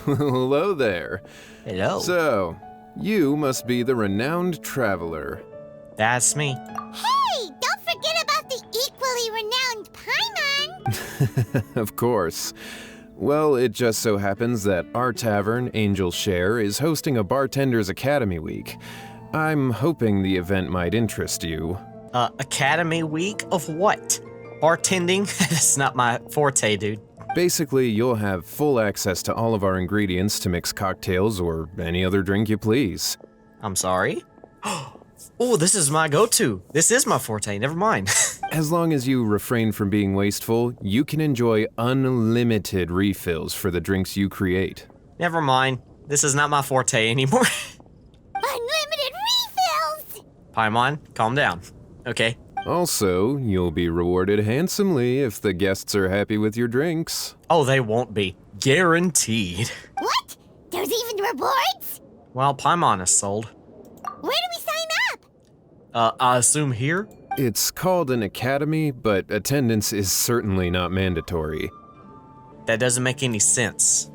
Hello there. Hello. So, you must be the renowned traveler. That's me. Hey, don't forget about the equally renowned Paimon. Of course. Well, it just so happens that our tavern, Angel's Share, is hosting a Bartender's Academy Week. I'm hoping the event might interest you. Academy Week of what? Bartending? That's not my forte, dude. Basically, you'll have full access to all of our ingredients to mix cocktails or any other drink you please. I'm sorry? Oh, this is my go-to. This is my forte, never mind. As long as you refrain from being wasteful, you can enjoy unlimited refills for the drinks you create. Never mind. This is not my forte anymore. Unlimited refills! Paimon, calm down. Okay. Also, you'll be rewarded handsomely if the guests are happy with your drinks. Oh, they won't be. Guaranteed. What? There's even rewards? Well, Paimon is sold. Where do we sign up? I assume here? It's called an academy, but attendance is certainly not mandatory. That doesn't make any sense.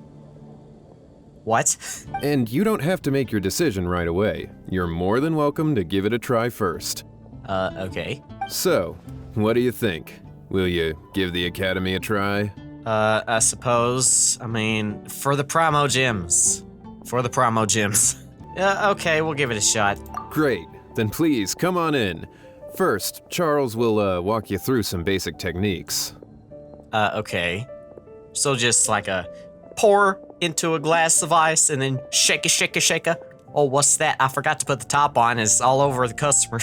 What? And you don't have to make your decision right away. You're more than welcome to give it a try first. Okay. So, what do you think? Will you give the academy a try? I suppose. I mean, for the promo gems. For the promo gems. Okay, we'll give it a shot. Great. Then please, come on in. First, Charles will walk you through some basic techniques. Okay. So just like a pour into a glass of ice and then shake it. Oh, what's that? I forgot to put the top on. It's all over the customer.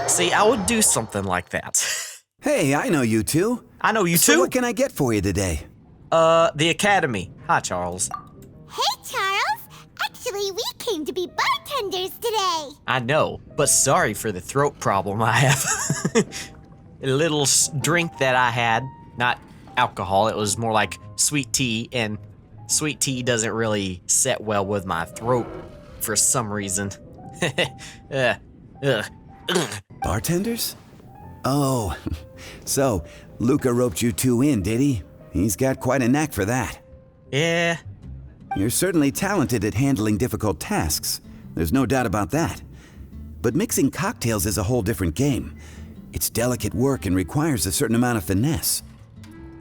See, I would do something like that. Hey, I know you two. I know you So too. what can I get for you today? The Academy. Hi, Charles. Hey, Charles. Actually, we came to be bartenders today. I know, but sorry for the throat problem I have. A little drink that I had, not alcohol, it was more like sweet tea, and sweet tea doesn't really set well with my throat for some reason. Bartenders? Oh, so Luca roped you two in, did he? He's got quite a knack for that. Yeah, You're certainly talented at handling difficult tasks. There's no doubt about that. But mixing cocktails is a whole different game. It's delicate work and requires a certain amount of finesse.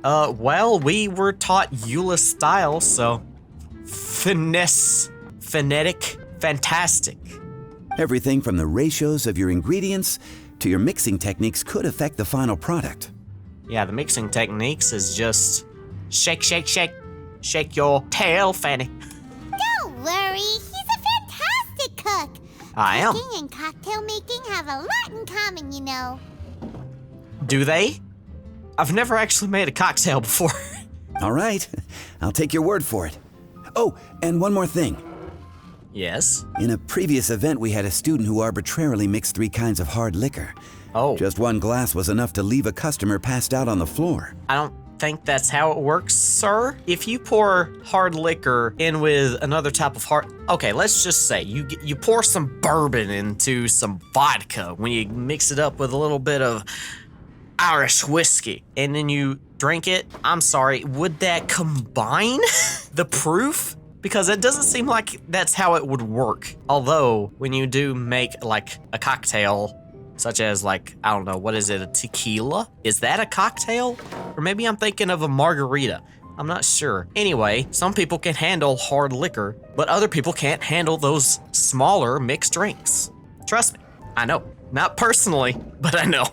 well, we were taught Eula style, so finesse, phonetic, fantastic. Everything from the ratios of your ingredients to your mixing techniques could affect the final product. Yeah, the mixing techniques is just shake, shake your tail, Fanny. Don't worry, he's a fantastic cook. I am. Cooking and cocktail making have a lot in common, you know. Do they? I've never actually made a cocktail before. All right, I'll take your word for it. Oh, and one more thing. Yes? In a previous event, we had a student who arbitrarily mixed 3 kinds of hard liquor. Oh, Just one glass was enough to leave a customer passed out on the floor. I don't think that's how it works, sir. If you pour hard liquor in with another type of hard... Okay, let's just say you pour some bourbon into some vodka when you mix it up with a little bit of Irish whiskey, and then you drink it. I'm sorry, would that combine the proof? Because it doesn't seem like that's how it would work. Although, when you do make like a cocktail, such as like, I don't know, what is it, a tequila? Is that a cocktail? Or maybe I'm thinking of a margarita. I'm not sure. Anyway, some people can handle hard liquor, but other people can't handle those smaller mixed drinks. Trust me, I know. Not personally, but I know.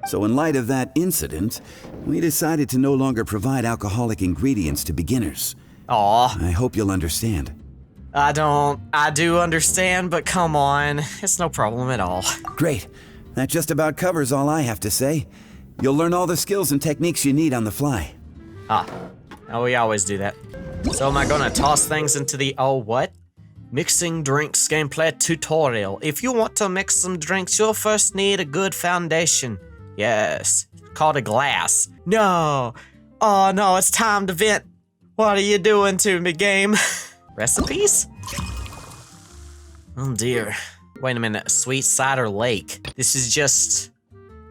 So in light of that incident, we decided to no longer provide alcoholic ingredients to beginners. Aw, I hope you'll understand. I do understand, but come on. It's no problem at all. Great. That just about covers all I have to say. You'll learn all the skills and techniques you need on the fly. Oh, we always do that. So am I gonna toss things into the, what? Mixing drinks gameplay tutorial. If you want to mix some drinks, you'll first need a good foundation. Yes, called a glass. No, oh no, it's time to vent. What are you doing to me, game? Recipes? Oh dear. Wait a minute, Sweet Cider Lake. This is just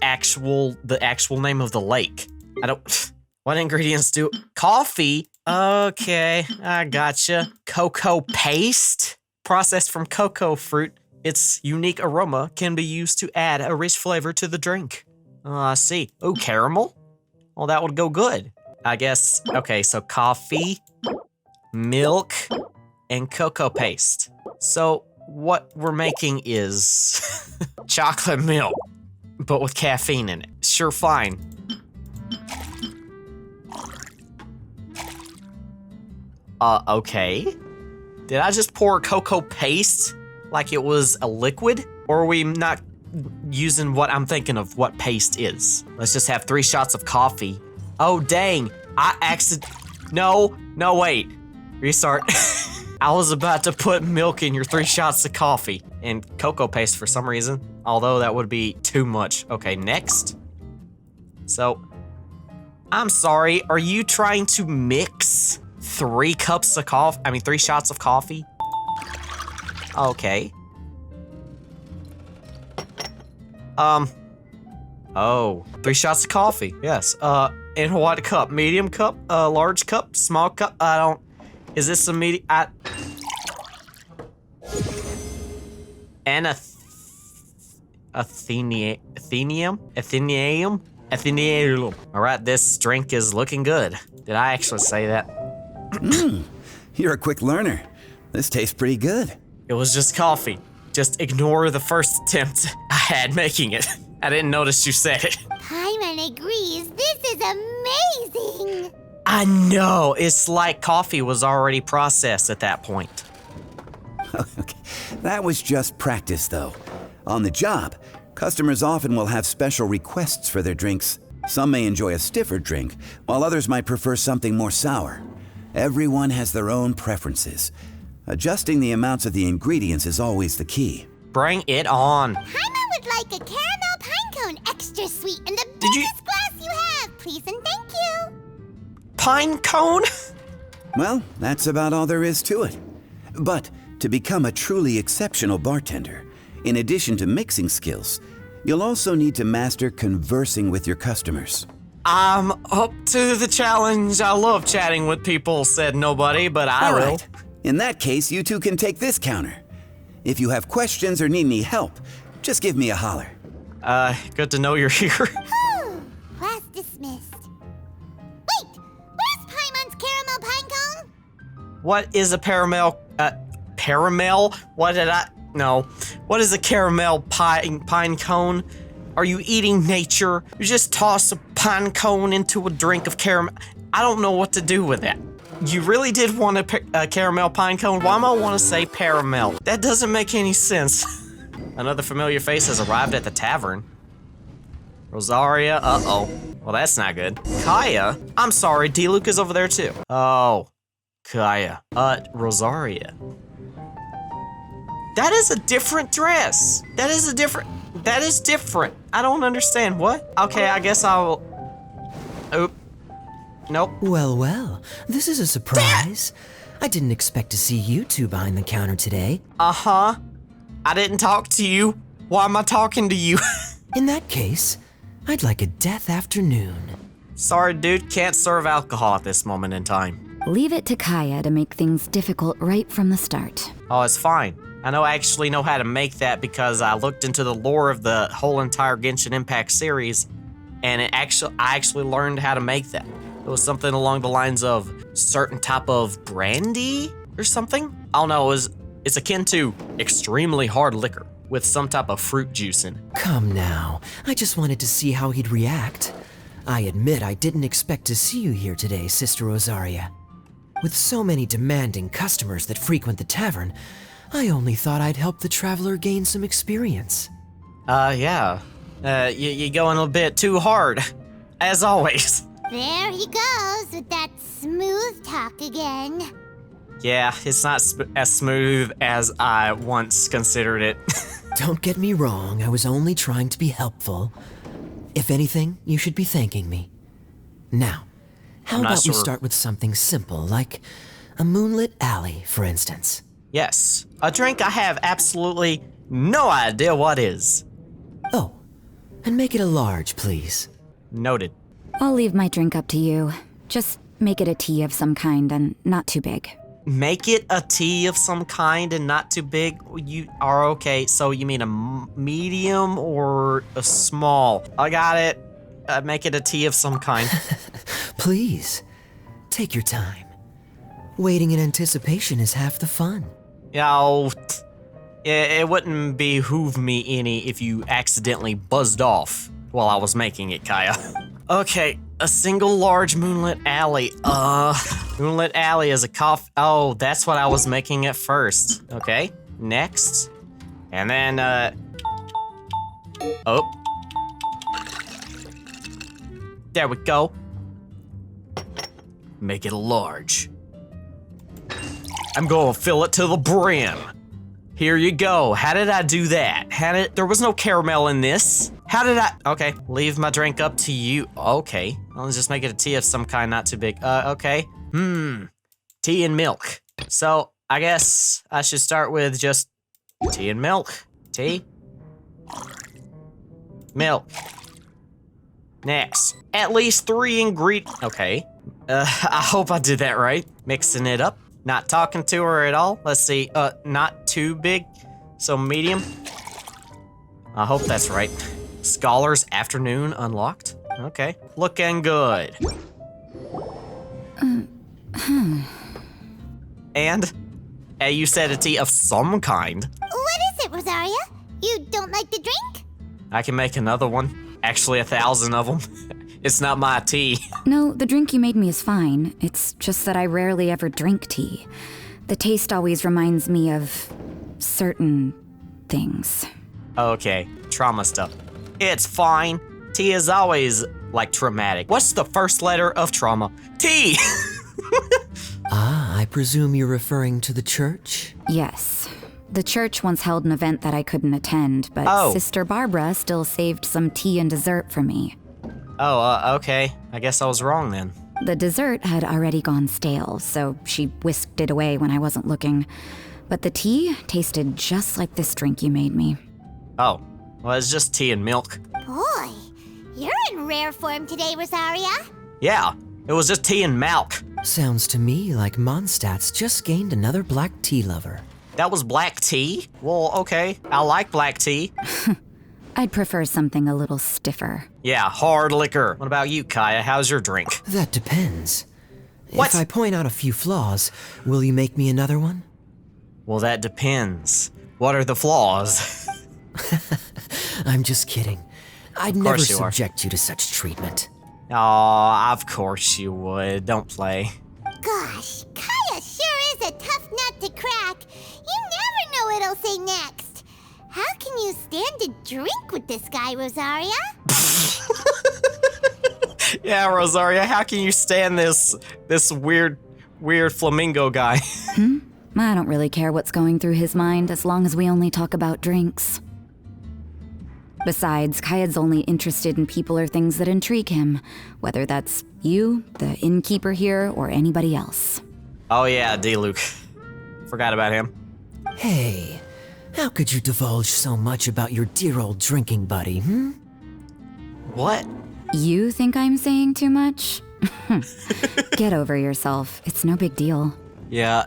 the actual name of the lake. I don't... What ingredients do... Coffee? Okay, I gotcha. Cocoa paste? Processed from cocoa fruit. Its unique aroma can be used to add a rich flavor to the drink. I see. Oh, caramel? Well, that would go good. I guess, okay, so coffee, milk, and cocoa paste. So what we're making is chocolate milk, but with caffeine in it. Sure, fine. Okay. Did I just pour cocoa paste like it was a liquid? Or are we not using what I'm thinking of what paste is? Let's just have 3 shots of coffee. Oh, dang. No, wait. Restart. I was about to put milk in your 3 shots of coffee and cocoa paste for some reason. Although that would be too much. Okay, next. So, I'm sorry. Are you trying to mix 3 cups of coffee? I mean, 3 shots of coffee? Okay. Oh, 3 shots of coffee. Yes. In what cup? Medium cup? Large cup? Small cup? Is this a medium? Athenium. All right, this drink is looking good. Did I actually say that? You're a quick learner. This tastes pretty good. It was just coffee. Just ignore the first attempt I had making it. I didn't notice you said it. Paimon agrees. This is amazing. I know. It's like coffee was already processed at that point. Okay. That was just practice, though. On the job, customers often will have special requests for their drinks. Some may enjoy a stiffer drink, while others might prefer something more sour. Everyone has their own preferences. Adjusting the amounts of the ingredients is always the key. Bring it on. Paimon would like a caramel pine cone extra sweet in the biggest glass you have, please and thank you. Pine cone? Well, that's about all there is to it. But to become a truly exceptional bartender, in addition to mixing skills, you'll also need to master conversing with your customers. I'm up to the challenge. I love chatting with people, said nobody, but I will. All right. In that case, you two can take this counter. If you have questions or need any help, just give me a holler. Good to know you're here. Class dismissed. Wait, where's Paimon's caramel pine cone? What is a caramel? What is a caramel pine cone? Are you eating nature? You just toss a pine cone into a drink of caramel. I don't know what to do with that. You really did want a caramel pine cone? Why am I want to say caramel? That doesn't make any sense. Another familiar face has arrived at the tavern. Rosaria, uh-oh. Well, that's not good. Kaya? I'm sorry, D-Luke is over there too. Oh, Kaya. Rosaria. That is a different dress. That is different. I don't understand. What? Okay, I guess I'll... Oop. Nope. Well, this is a surprise. I didn't expect to see you two behind the counter today. Uh-huh. I didn't talk to you. Why am I talking to you? In that case, I'd like a death afternoon. Sorry, dude, can't serve alcohol at this moment in time. Leave it to Kaya to make things difficult right from the start. Oh, it's fine. I actually know how to make that because I looked into the lore of the whole entire Genshin Impact series, and I actually learned how to make that. It was something along the lines of certain type of brandy or something. I don't know, it's akin to extremely hard liquor with some type of fruit juice in it. Come now, I just wanted to see how he'd react. I admit I didn't expect to see you here today, Sister Rosaria. With so many demanding customers that frequent the tavern, I only thought I'd help the traveler gain some experience. Yeah. You're going a bit too hard, as always. There he goes with that smooth talk again. Yeah, it's not as smooth as I once considered it. Don't get me wrong, I was only trying to be helpful. If anything, you should be thanking me. Now, how about we start with something simple, like a moonlit alley, for instance? Yes, a drink I have absolutely no idea what is. Oh, and make it a large, please. Noted. I'll leave my drink up to you. Just make it a tea of some kind and not too big. Make it a tea of some kind and not too big? You are okay. So you mean a medium or a small? I got it. Make it a tea of some kind. Please, take your time. Waiting in anticipation is half the fun. It wouldn't behoove me any if you accidentally buzzed off while I was making it, Kaya. Okay, a single large moonlit alley. Moonlit alley is a coffee. Oh, that's what I was making at first. Okay, next. And then, oh. There we go. Make it large. I'm gonna fill it to the brim. Here you go. How did I do that? There was no caramel in this. How did I? Okay, leave my drink up to you. Okay, I'll just make it a tea of some kind, not too big. Okay. Tea and milk. So I guess I should start with just tea and milk. Tea. Milk. Next. At least 3 ingredients. Okay. I hope I did that right. Mixing it up. Not talking to her at all. Let's see. Not too big. So medium. I hope that's right. Scholar's afternoon unlocked. Okay. Looking good. And? You said a tea of some kind. What is it, Rosaria? You don't like the drink? I can make another one. Actually, 1,000 of them. It's not my tea. No, the drink you made me is fine. It's just that I rarely ever drink tea. The taste always reminds me of certain things. Okay, trauma stuff. It's fine. T is always, like, traumatic. What's the first letter of trauma? T! I presume you're referring to the church? Yes. The church once held an event that I couldn't attend, but Sister Barbara still saved some tea and dessert for me. Okay. I guess I was wrong then. The dessert had already gone stale, so she whisked it away when I wasn't looking. But the tea tasted just like this drink you made me. Oh, well, it's just tea and milk. Boy, you're in rare form today, Rosaria. Yeah, it was just tea and milk. Sounds to me like Mondstadt's just gained another black tea lover. That was black tea? Well, okay. I like black tea. I'd prefer something a little stiffer. Yeah, hard liquor. What about you, Kaya? How's your drink? That depends. What? If I point out a few flaws, will you make me another one? Well, that depends. What are the flaws? I'm just kidding. I'd never subject you to such treatment. Aw, of course you would. Don't play. Gosh, Kaya sure is a tough nut to crack. You never know what he'll say next. How can you stand to drink with this guy, Rosaria? Yeah, Rosaria, how can you stand this weird flamingo guy? I don't really care what's going through his mind as long as we only talk about drinks. Besides, Kayad's only interested in people or things that intrigue him, whether that's you, the innkeeper here, or anybody else. Oh yeah, D-Luke. Forgot about him. Hey, how could you divulge so much about your dear old drinking buddy, What? You think I'm saying too much? Get over yourself. It's no big deal. Yeah,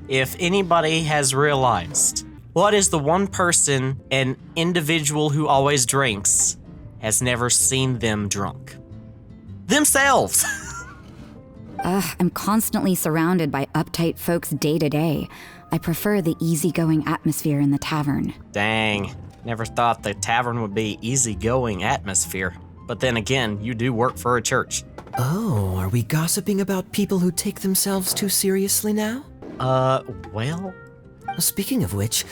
if anybody has realized, what is the one person, an individual who always drinks, has never seen them drunk? Themselves! I'm constantly surrounded by uptight folks day to day. I prefer the easygoing atmosphere in the tavern. Dang, never thought the tavern would be easygoing atmosphere. But then again, you do work for a church. Oh, are we gossiping about people who take themselves too seriously now? Well... Speaking of which,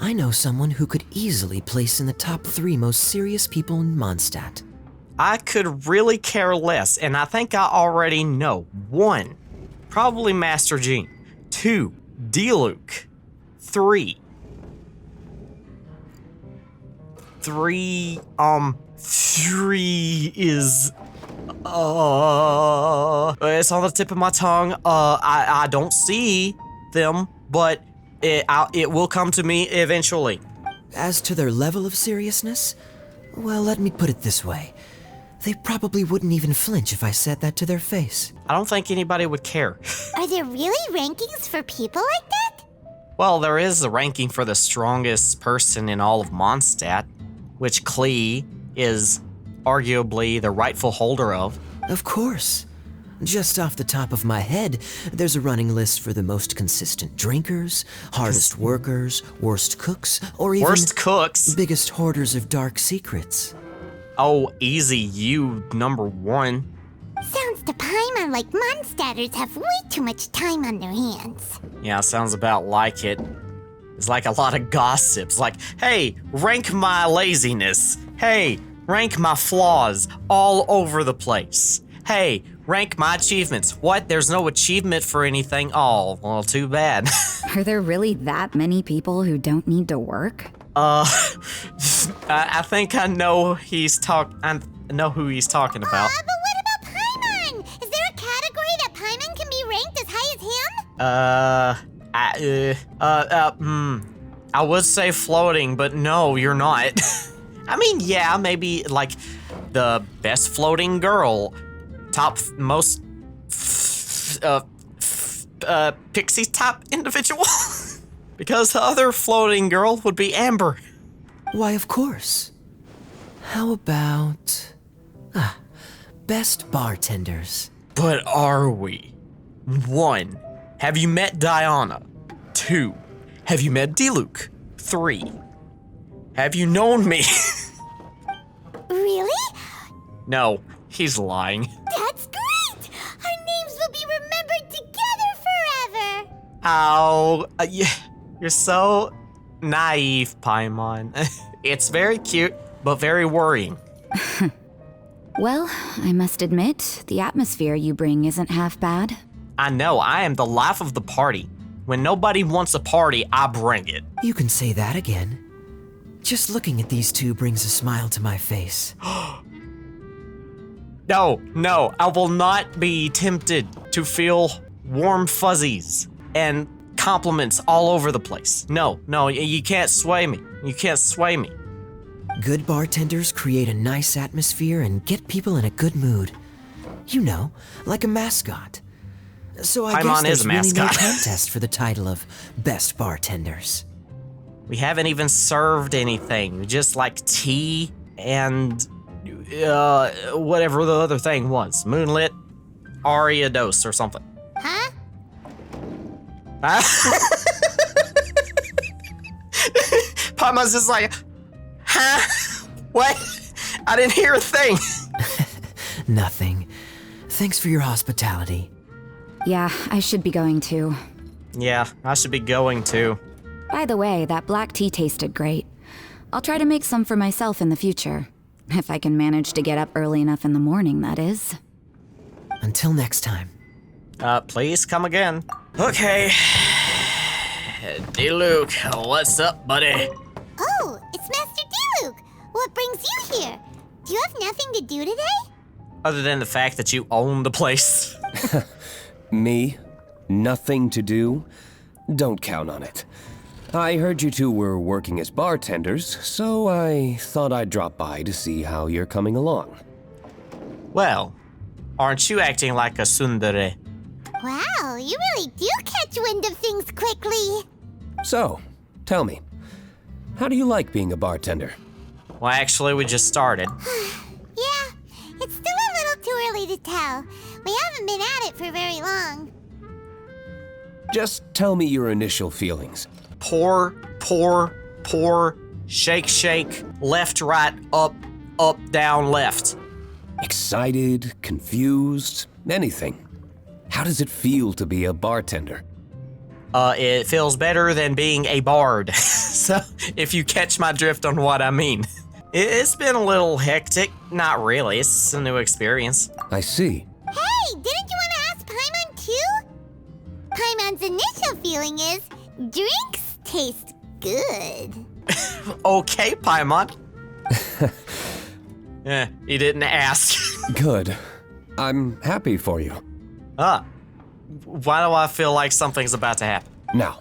I know someone who could easily place in the top 3 most serious people in Mondstadt. I could really care less, and I think I already know. 1, probably Master Gene. 2, D-Luke. 3, is... it's on the tip of my tongue. I don't see them, but it will come to me eventually. As to their level of seriousness, well, let me put it this way. They probably wouldn't even flinch if I said that to their face. I don't think anybody would care. Are there really rankings for people like that? Well, there is a ranking for the strongest person in all of Mondstadt, which Klee is arguably the rightful holder of. Of course. Just off the top of my head, there's a running list for the most consistent drinkers, hardest workers, worst cooks, or even Worst cooks? biggest hoarders of dark secrets. Oh, easy, you #1. Sounds to Paimon like Mondstadters have way too much time on their hands. Yeah, sounds about like it. It's like a lot of gossips, like, hey, rank my laziness. Hey, rank my flaws all over the place. Hey, rank my achievements. What? There's no achievement for anything? Oh, well, too bad. Are there really that many people who don't need to work? I think I know I know who he's talking about. But what about Paimon? Is there a category that Paimon can be ranked as high as him? I would say floating, but no, you're not. I mean, yeah, maybe like the best floating girl, top most Pixie's top individual. Because the other floating girl would be Amber. Why, of course. How about... best bartenders. But are we? 1. Have you met Diana? 2. Have you met Diluc? 3. Have you known me? Really? No, he's lying. That's great! Our names will be remembered together forever! Oh, you're so naive, Paimon. It's very cute, but very worrying. Well, I must admit, the atmosphere you bring isn't half bad. I know, I am the life of the party. When nobody wants a party, I bring it. You can say that again. Just looking at these two brings a smile to my face. No, I will not be tempted to feel warm fuzzies and compliments all over the place. No, you can't sway me. You can't sway me. Good bartenders create a nice atmosphere and get people in a good mood. You know, like a mascot. So I guess Paimon is there's a really no mascot. contest for the title of best bartenders. We haven't even served anything. Just like tea and whatever the other thing was. Moonlit Aria dose or something. Huh? Paimon's just like, huh? What? I didn't hear a thing. Nothing. Thanks for your hospitality. Yeah, I should be going too. Yeah, I should be going too. By the way, that black tea tasted great. I'll try to make some for myself in the future. If I can manage to get up early enough in the morning, that is. Until next time. Please come again. Okay. Diluc, what's up, buddy? Oh, it's Master Diluc! What brings you here? Do you have nothing to do today? Other than the fact that you own the place. Me? Nothing to do? Don't count on it. I heard you two were working as bartenders, so I thought I'd drop by to see how you're coming along. Well, aren't you acting like a tsundere? Wow, you really do catch wind of things quickly. So, tell me, how do you like being a bartender? Well, actually, we just started. Yeah, it's still a little too early to tell. We haven't been at it for very long. Just tell me your initial feelings. Pour, shake, left, right, up, down, left. Excited, confused, anything. How does it feel to be a bartender? It feels better than being a bard. So, if you catch my drift on what I mean. It's been a little hectic. Not really, it's a new experience. I see. Hey, didn't you want to ask Paimon too? Paimon's initial feeling is drinks taste good. Okay, Paimon. Yeah, he didn't ask. Good. I'm happy for you. Why do I feel like something's about to happen? Now,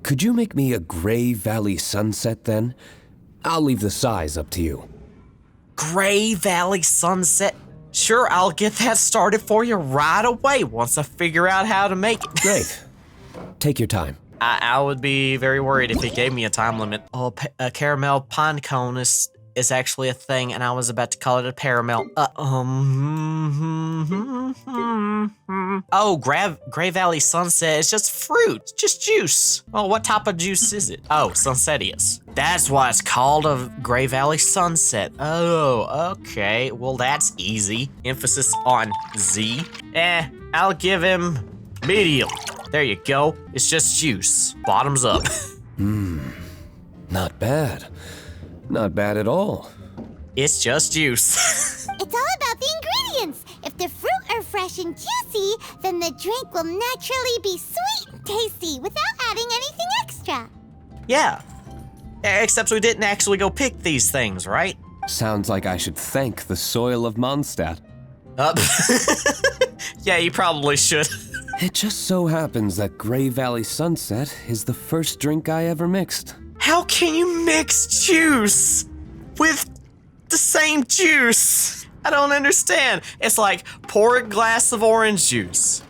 could you make me a Gray Valley sunset then? I'll leave the size up to you. Gray Valley sunset? Sure, I'll get that started for you right away once I figure out how to make it. Great. Take your time. I would be very worried if it gave me a time limit. Oh, a caramel pine cone is actually a thing, and I was about to call it a paramel. Oh, Gray Valley Sunset is just fruit. It's just juice. Oh, what type of juice is it? Oh, Sunsetias. That's why it's called a Gray Valley Sunset. Oh, okay. Well, that's easy. Emphasis on Z. I'll give him medium. There you go. It's just juice. Bottoms up. Not bad. Not bad at all. It's just juice. It's all about the ingredients. If the fruit are fresh and juicy, then the drink will naturally be sweet and tasty without adding anything extra. Yeah. Except we didn't actually go pick these things, right? Sounds like I should thank the soil of Mondstadt. Yeah, you probably should. It just so happens that Gray Valley Sunset is the first drink I ever mixed. How can you mix juice with the same juice? I don't understand. It's like pour a glass of orange juice,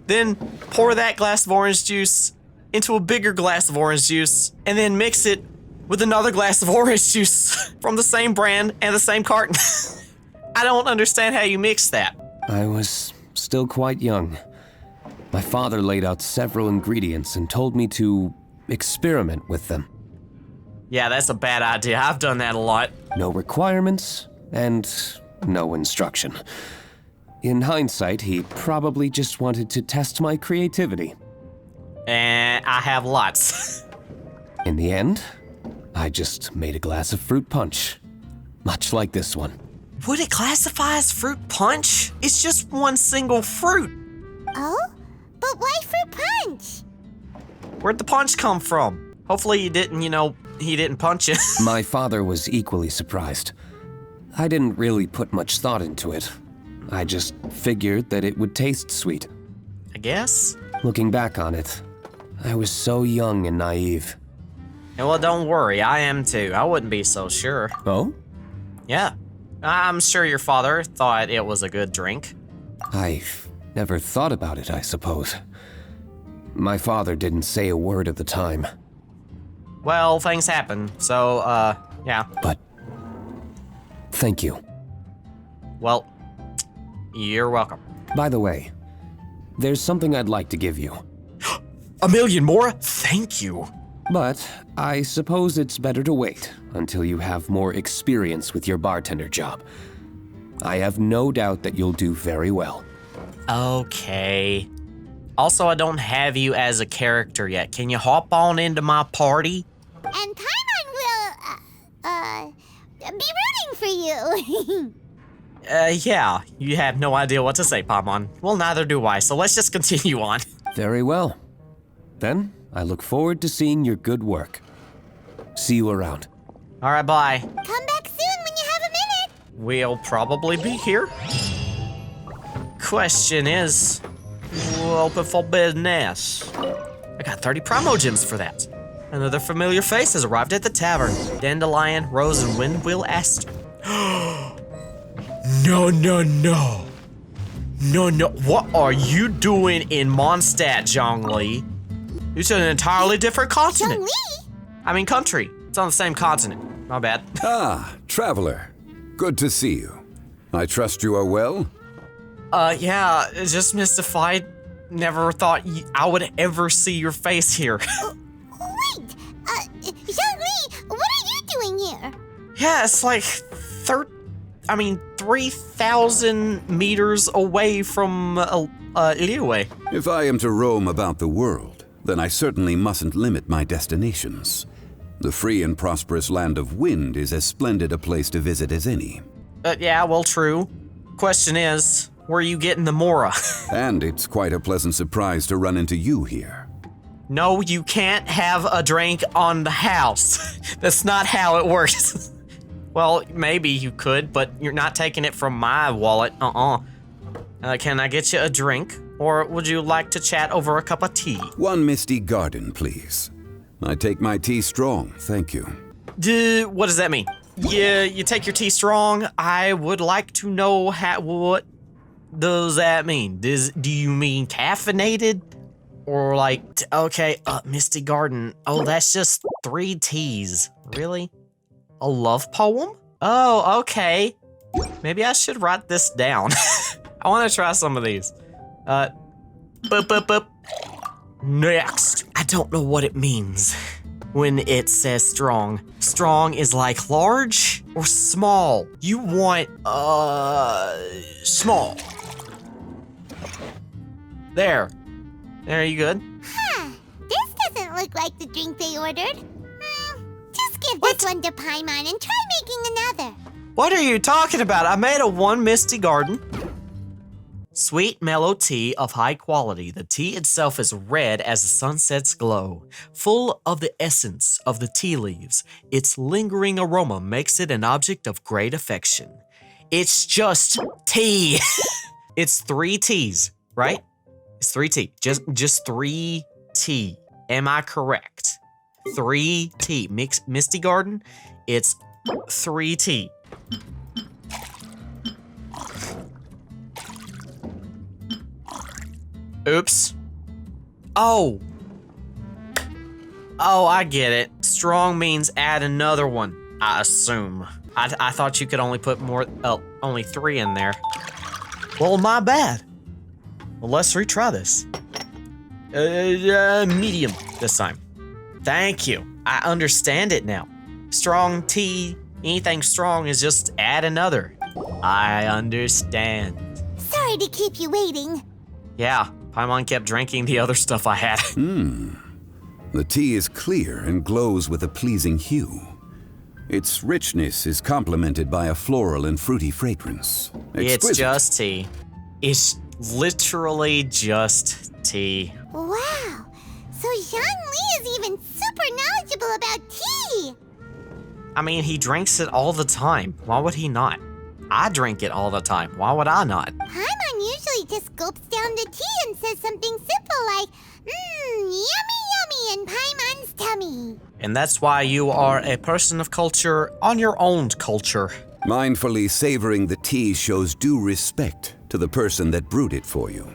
then pour that glass of orange juice into a bigger glass of orange juice, and then mix it with another glass of orange juice from the same brand and the same carton. I don't understand how you mix that. I was still quite young. My father laid out several ingredients and told me to experiment with them. Yeah, that's a bad idea. I've done that a lot. No requirements and no instruction. In hindsight, he probably just wanted to test my creativity. And I have lots. In the end, I just made a glass of fruit punch, much like this one. Would it classify as fruit punch? It's just one single fruit. Oh? But why fruit punch? Where'd the punch come from? Hopefully he didn't punch it. My father was equally surprised. I didn't really put much thought into it. I just figured that it would taste sweet. I guess. Looking back on it, I was so young and naive. And well, don't worry, I am too. I wouldn't be so sure. Oh? Yeah. I'm sure your father thought it was a good drink. I've never thought about it, I suppose. My father didn't say a word at the time. Well, things happen, so, yeah. But thank you. Well, you're welcome. By the way, there's something I'd like to give you. $1 million more? Thank you. But I suppose it's better to wait until you have more experience with your bartender job. I have no doubt that you'll do very well. Okay. Also, I don't have you as a character yet. Can you hop on into my party? And Paimon will, be rooting for you. Yeah. You have no idea what to say, Paimon. Well, neither do I, so let's just continue on. Very well. Then, I look forward to seeing your good work. See you around. All right, bye. Come back soon when you have a minute. We'll probably be here. Question is, open for business. I got 30 promo gems for that. Another familiar face has arrived at the tavern. Dandelion, Rose, and Windwheel Aster. No. What are you doing in Mondstadt, Zhongli? It's an entirely different continent. Zhongli? I mean country. It's on the same continent. My bad. Ah, traveler. Good to see you. I trust you are well? Yeah, just mystified. Never thought I would ever see your face here. Wait, Zhongli, what are you doing here? Yeah, it's like 3,000 meters away from Liyue. If I am to roam about the world, then I certainly mustn't limit my destinations. The free and prosperous land of Wind is as splendid a place to visit as any. Yeah, well, true. Question is, where are you getting the Mora? And it's quite a pleasant surprise to run into you here. No, you can't have a drink on the house. That's not how it works. Well, maybe you could, but you're not taking it from my wallet. Can I get you a drink? Or would you like to chat over a cup of tea? One misty garden, please. I take my tea strong, thank you. What does that mean? you take your tea strong. I would like to know what does that mean? Do you mean caffeinated? Or like, okay, Misty Garden. Oh, that's just 3 teas. Really? A love poem? Oh, okay. Maybe I should write this down. I want to try some of these. Boop. Next. I don't know what it means when it says strong. Strong is like large or small. You want, small. There. Are you good? Huh. This doesn't look like the drink they ordered. Just give this one to Paimon and try making another. What are you talking about? I made a 1 Misty Garden. Sweet, mellow tea of high quality. The tea itself is red as the sunset's glow, full of the essence of the tea leaves. Its lingering aroma makes it an object of great affection. It's just tea. It's 3 teas, right? It's 3 tea. Just 3 tea. Am I correct? 3 tea. Misty Garden, it's 3 tea. Oops. Oh, I get it. Strong means add another one, I assume. I thought you could only put only 3 in there. Well, my bad. Well, let's retry this. Medium this time. Thank you. I understand it now. Strong tea, anything strong is just add another. I understand. Sorry to keep you waiting. Yeah, Paimon kept drinking the other stuff I had. The tea is clear and glows with a pleasing hue. Its richness is complemented by a floral and fruity fragrance. Exquisite. It's just tea. It's literally just tea. Wow. So Zhongli is even super knowledgeable about tea. I mean, he drinks it all the time. Why would he not? I drink it all the time. Why would I not? Paimon usually just gulps down the tea and says something simple like, yummy, yummy in Paimon's tummy. And that's why you are a person of culture on your own culture. Mindfully savoring the tea shows due respect to the person that brewed it for you.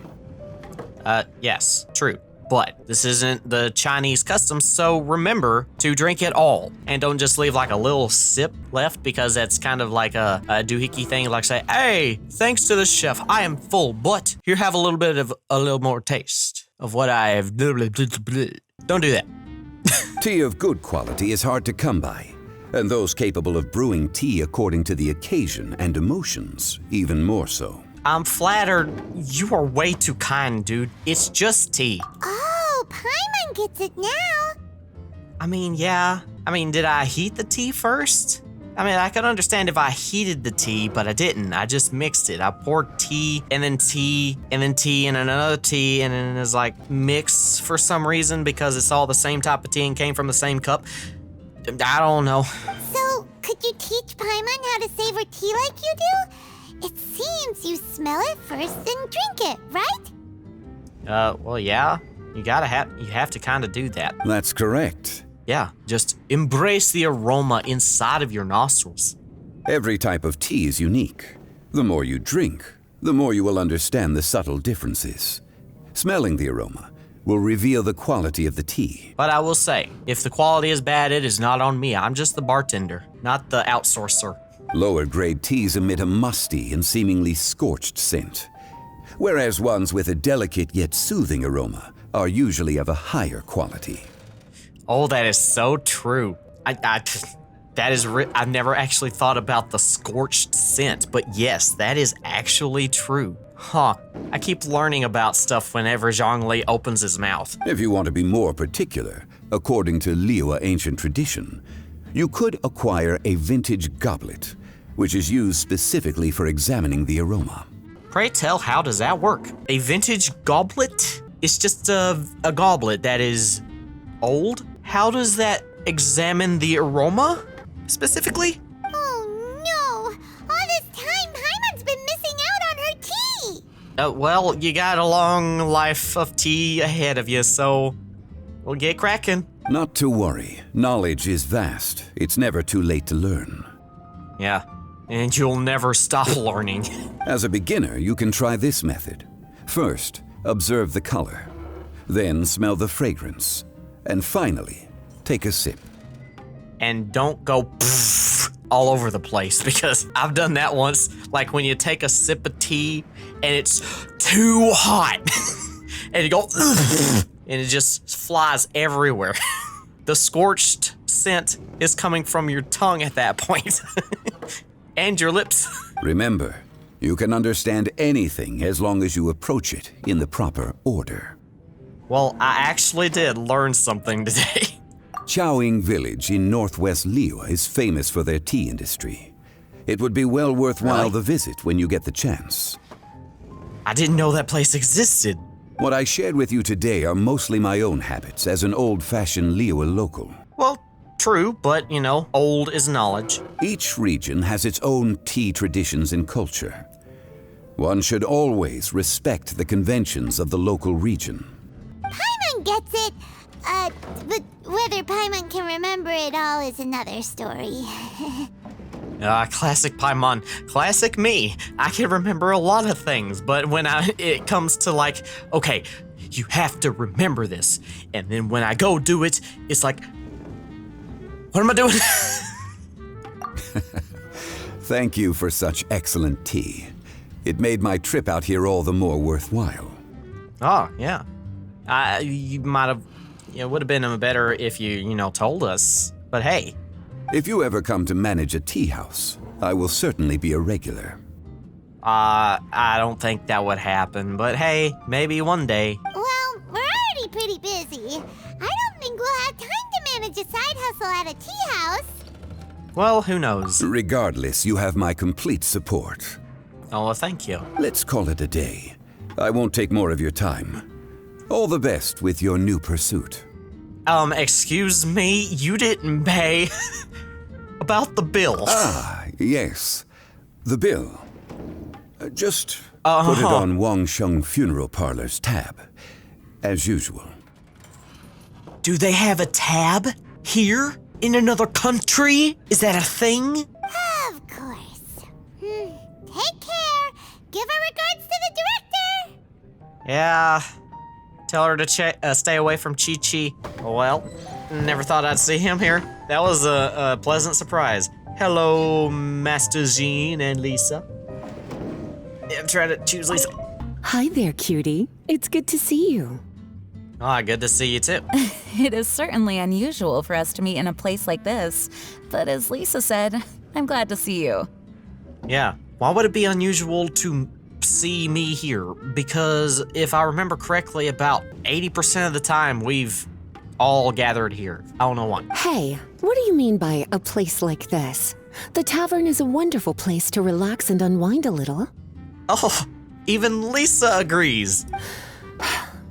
Yes, true. But this isn't the Chinese custom, so remember to drink it all. And don't just leave like a little sip left, because that's kind of like a doohickey thing, like say, hey, thanks to the chef, I am full, but here have a little more taste of what I have. Don't do that. Tea of good quality is hard to come by, and those capable of brewing tea according to the occasion and emotions, even more so. I'm flattered. You are way too kind, dude. It's just tea. Oh, Paimon gets it now. I mean, yeah. I mean, did I heat the tea first? I mean, I could understand if I heated the tea, but I didn't. I just mixed it. I poured tea, and then tea, and then tea, and another tea, and then it's like mixed for some reason because it's all the same type of tea and came from the same cup. I don't know. So, could you teach Paimon how to savor tea like you do? It seems you smell it first and drink it, right? Well, yeah. You have to kind of do that. That's correct. Yeah, just embrace the aroma inside of your nostrils. Every type of tea is unique. The more you drink, the more you will understand the subtle differences. Smelling the aroma will reveal the quality of the tea. But I will say, if the quality is bad, it is not on me. I'm just the bartender, not the outsourcer. Lower grade teas emit a musty and seemingly scorched scent, whereas ones with a delicate yet soothing aroma are usually of a higher quality. Oh, that is so true. I've never actually thought about the scorched scent, but yes, that is actually true. Huh. I keep learning about stuff whenever Zhongli opens his mouth. If you want to be more particular, according to Liyue ancient tradition, you could acquire a vintage goblet, which is used specifically for examining the aroma. Pray tell, how does that work? A vintage goblet? It's just a goblet that is old? How does that examine the aroma, specifically? Oh no! All this time, Paimon's been missing out on her tea! Well, you got a long life of tea ahead of you, so we'll get cracking. Not to worry. Knowledge is vast. It's never too late to learn. Yeah. And you'll never stop learning. As a beginner, you can try this method. First, observe the color. Then smell the fragrance. And finally, take a sip. And don't go pfft all over the place, because I've done that once. Like when you take a sip of tea and it's too hot. And you go and it just flies everywhere. The scorched scent is coming from your tongue at that point. And your lips. Remember, you can understand anything as long as you approach it in the proper order. Well, I actually did learn something today. Chaoying Village in northwest Liyue is famous for their tea industry. It would be well worthwhile the visit when you get the chance. I didn't know that place existed. What I shared with you today are mostly my own habits as an old-fashioned Liyue local. Well, true, but, you know, old is knowledge. Each region has its own tea traditions and culture. One should always respect the conventions of the local region. Paimon gets it, but whether Paimon can remember it all is another story. Classic Paimon. Classic me. I can remember a lot of things, but when it comes to like, okay, you have to remember this. And then when I go do it, it's like, what am I doing? Thank you for such excellent tea. It made my trip out here all the more worthwhile. Oh, yeah. You might have, it would have been better if you told us. But hey. If you ever come to manage a tea house, I will certainly be a regular. I don't think that would happen, but hey, maybe one day. Well, we're already pretty busy. I don't think we'll have time to manage a side hustle at a tea house. Well, who knows? Regardless, you have my complete support. Oh, well, thank you. Let's call it a day. I won't take more of your time. All the best with your new pursuit. Excuse me, you didn't pay about the bill. Ah, yes. The bill. Just put it on Wang Sheng Funeral Parlor's tab, as usual. Do they have a tab here in another country? Is that a thing? Of course. Take care. Give our regards to the director. Yeah. Tell her to stay away from Chi-Chi. Well, never thought I'd see him here. That was a pleasant surprise. Hello, Master Jean and Lisa. I'm trying to choose Lisa. Hi there, cutie. It's good to see you. Ah, good to see you too. It is certainly unusual for us to meet in a place like this, but as Lisa said, I'm glad to see you. Yeah, why would it be unusual to see me here? Because if I remember correctly, about 80% of the time we've all gathered here. I don't know why. Hey, what do you mean by a place like this? The tavern is a wonderful place to relax and unwind a little. Oh, even Lisa agrees.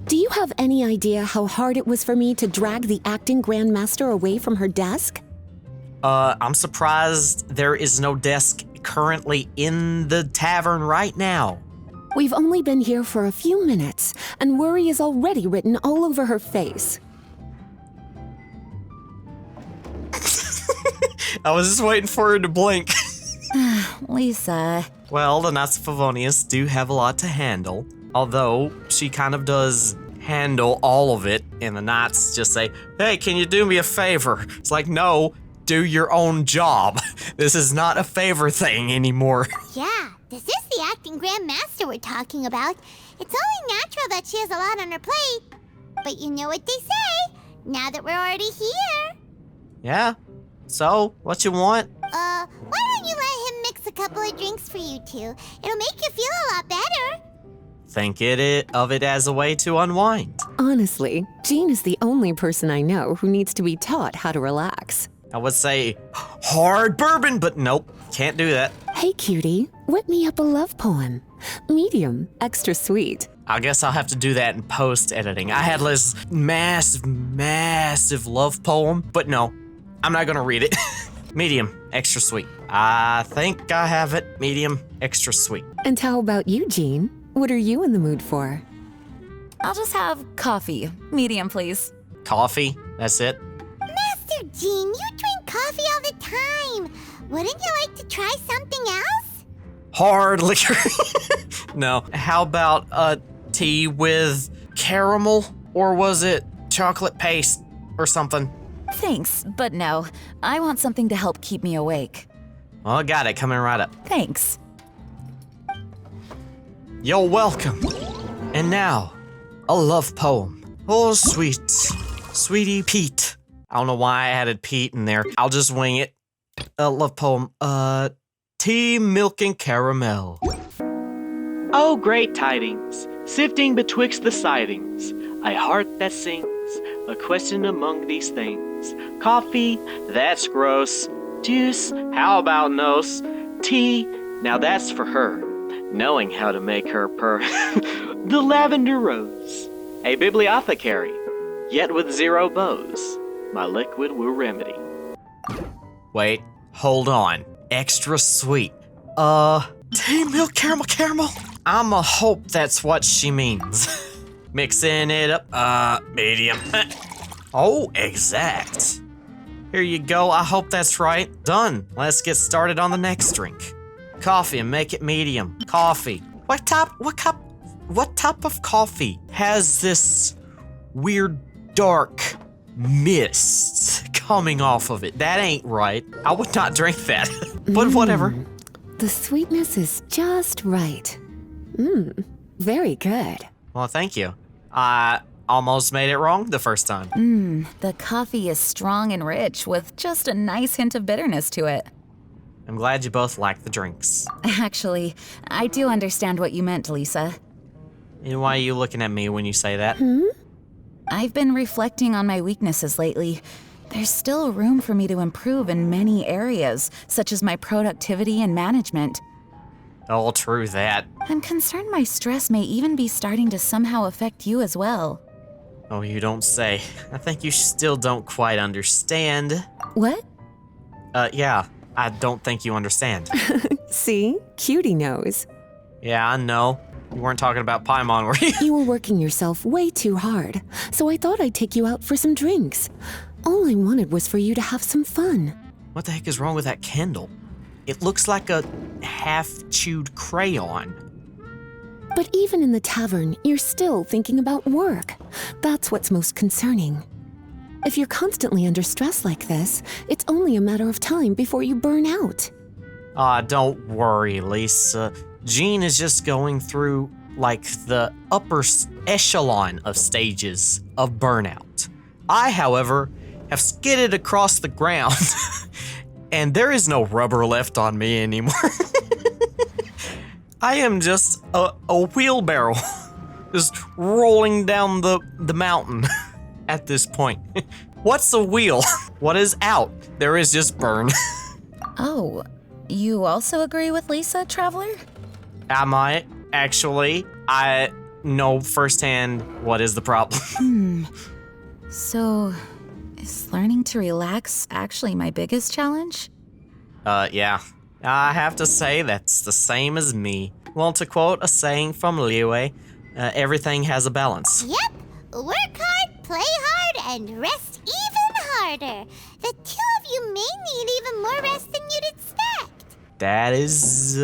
Do you have any idea how hard it was for me to drag the acting grandmaster away from her desk? I'm surprised there is no desk currently in the tavern right now. We've only been here for a few minutes, and worry is already written all over her face. I was just waiting for her to blink. Lisa. Well, the Knights of Favonius do have a lot to handle, although she kind of does handle all of it, and the Knights just say, hey, can you do me a favor? It's like, no, do your own job. This is not a favor thing anymore. Yeah, this is the acting grandmaster we're talking about. It's only natural that she has a lot on her plate. But you know what they say, now that we're already here. Yeah, so what you want? Why don't you let him mix a couple of drinks for you two? It'll make you feel a lot better. Think of it as a way to unwind. Honestly, Jean is the only person I know who needs to be taught how to relax. I would say hard bourbon, but nope, can't do that. Hey, cutie, whip me up a love poem. Medium, extra sweet. I guess I'll have to do that in post-editing. I had this massive love poem, but no, I'm not gonna read it. Medium, extra sweet. I think I have it. Medium, extra sweet. And how about you, Jean? What are you in the mood for? I'll just have coffee. Medium, please. Coffee, that's it. Master Jean, you drink coffee all the time. Wouldn't you like to try something else? Hard liquor. No. How about tea with caramel? Or was it chocolate paste or something? Thanks, but no. I want something to help keep me awake. Oh, got it. Coming right up. Thanks. You're welcome. And now, a love poem. Oh, sweetie Pete. I don't know why I added Pete in there. I'll just wing it. A love poem. Tea, milk, and caramel. Oh, great tidings, sifting betwixt the sidings, a heart that sings, a question among these things. Coffee, that's gross. Juice, how about nos? Tea, now that's for her, knowing how to make her purr. The lavender rose, a bibliothecary, yet with 0 bows, my liquid will remedy. Wait, hold on. Extra sweet. Tea, milk, caramel. I'ma hope that's what she means. Mixing it up, medium. Oh, exact. Here you go, I hope that's right. Done. Let's get started on the next drink. Coffee and make it medium. Coffee. What type of coffee has this weird dark mist coming off of it? That ain't right. I would not drink that, but whatever. The sweetness is just right. Very good. Well, thank you. I almost made it wrong the first time. The coffee is strong and rich with just a nice hint of bitterness to it. I'm glad you both like the drinks. Actually, I do understand what you meant, Lisa. And why are you looking at me when you say that? I've been reflecting on my weaknesses lately. There's still room for me to improve in many areas, such as my productivity and management. Oh, true that. I'm concerned my stress may even be starting to somehow affect you as well. Oh, you don't say. I think you still don't quite understand. What? Yeah, I don't think you understand. See? Cutie knows. Yeah, I know. You weren't talking about Paimon, were you? You were working yourself way too hard, so I thought I'd take you out for some drinks. All I wanted was for you to have some fun. What the heck is wrong with that candle? It looks like a half-chewed crayon. But even in the tavern, you're still thinking about work. That's what's most concerning. If you're constantly under stress like this, it's only a matter of time before you burn out. Don't worry, Lisa. Jean is just going through, like, the upper echelon of stages of burnout. I, however, have skidded across the ground, and there is no rubber left on me anymore. I am just a wheelbarrow, just rolling down the mountain at this point. What's a wheel? What is out? There is just burn. Oh, you also agree with Lisa, Traveler? I might, actually. I know firsthand what is the problem. So, is learning to relax actually my biggest challenge? Yeah. I have to say that's the same as me. Well, to quote a saying from Liyue, everything has a balance. Yep. Work hard, play hard, and rest even harder. The two of you may need even more rest than you'd expect. That is,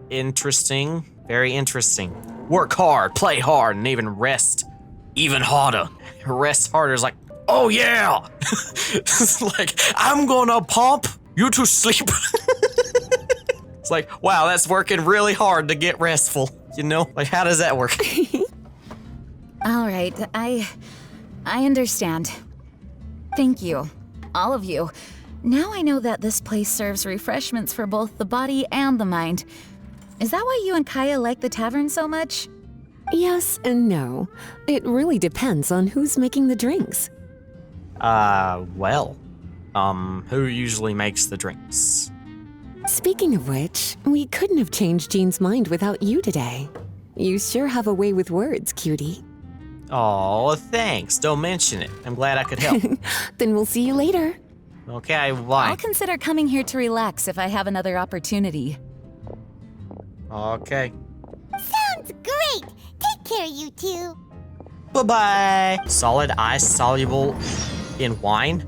interesting. Very interesting. Work hard, play hard, and even rest even harder. Rest harder is like, oh yeah! It's like, I'm gonna pump you to sleep. It's like, wow, that's working really hard to get restful. You know, like, how does that work? All right, I understand. Thank you, all of you. Now I know that this place serves refreshments for both the body and the mind. Is that why you and Kaya like the tavern so much? Yes and no. It really depends on who's making the drinks. Who usually makes the drinks? Speaking of which, we couldn't have changed Jean's mind without you today. You sure have a way with words, cutie. Oh, thanks. Don't mention it. I'm glad I could help. Then we'll see you later. Okay, bye. I'll consider coming here to relax if I have another opportunity. Okay. Sounds great. Take care, you two. Bye-bye. Solid ice soluble in wine?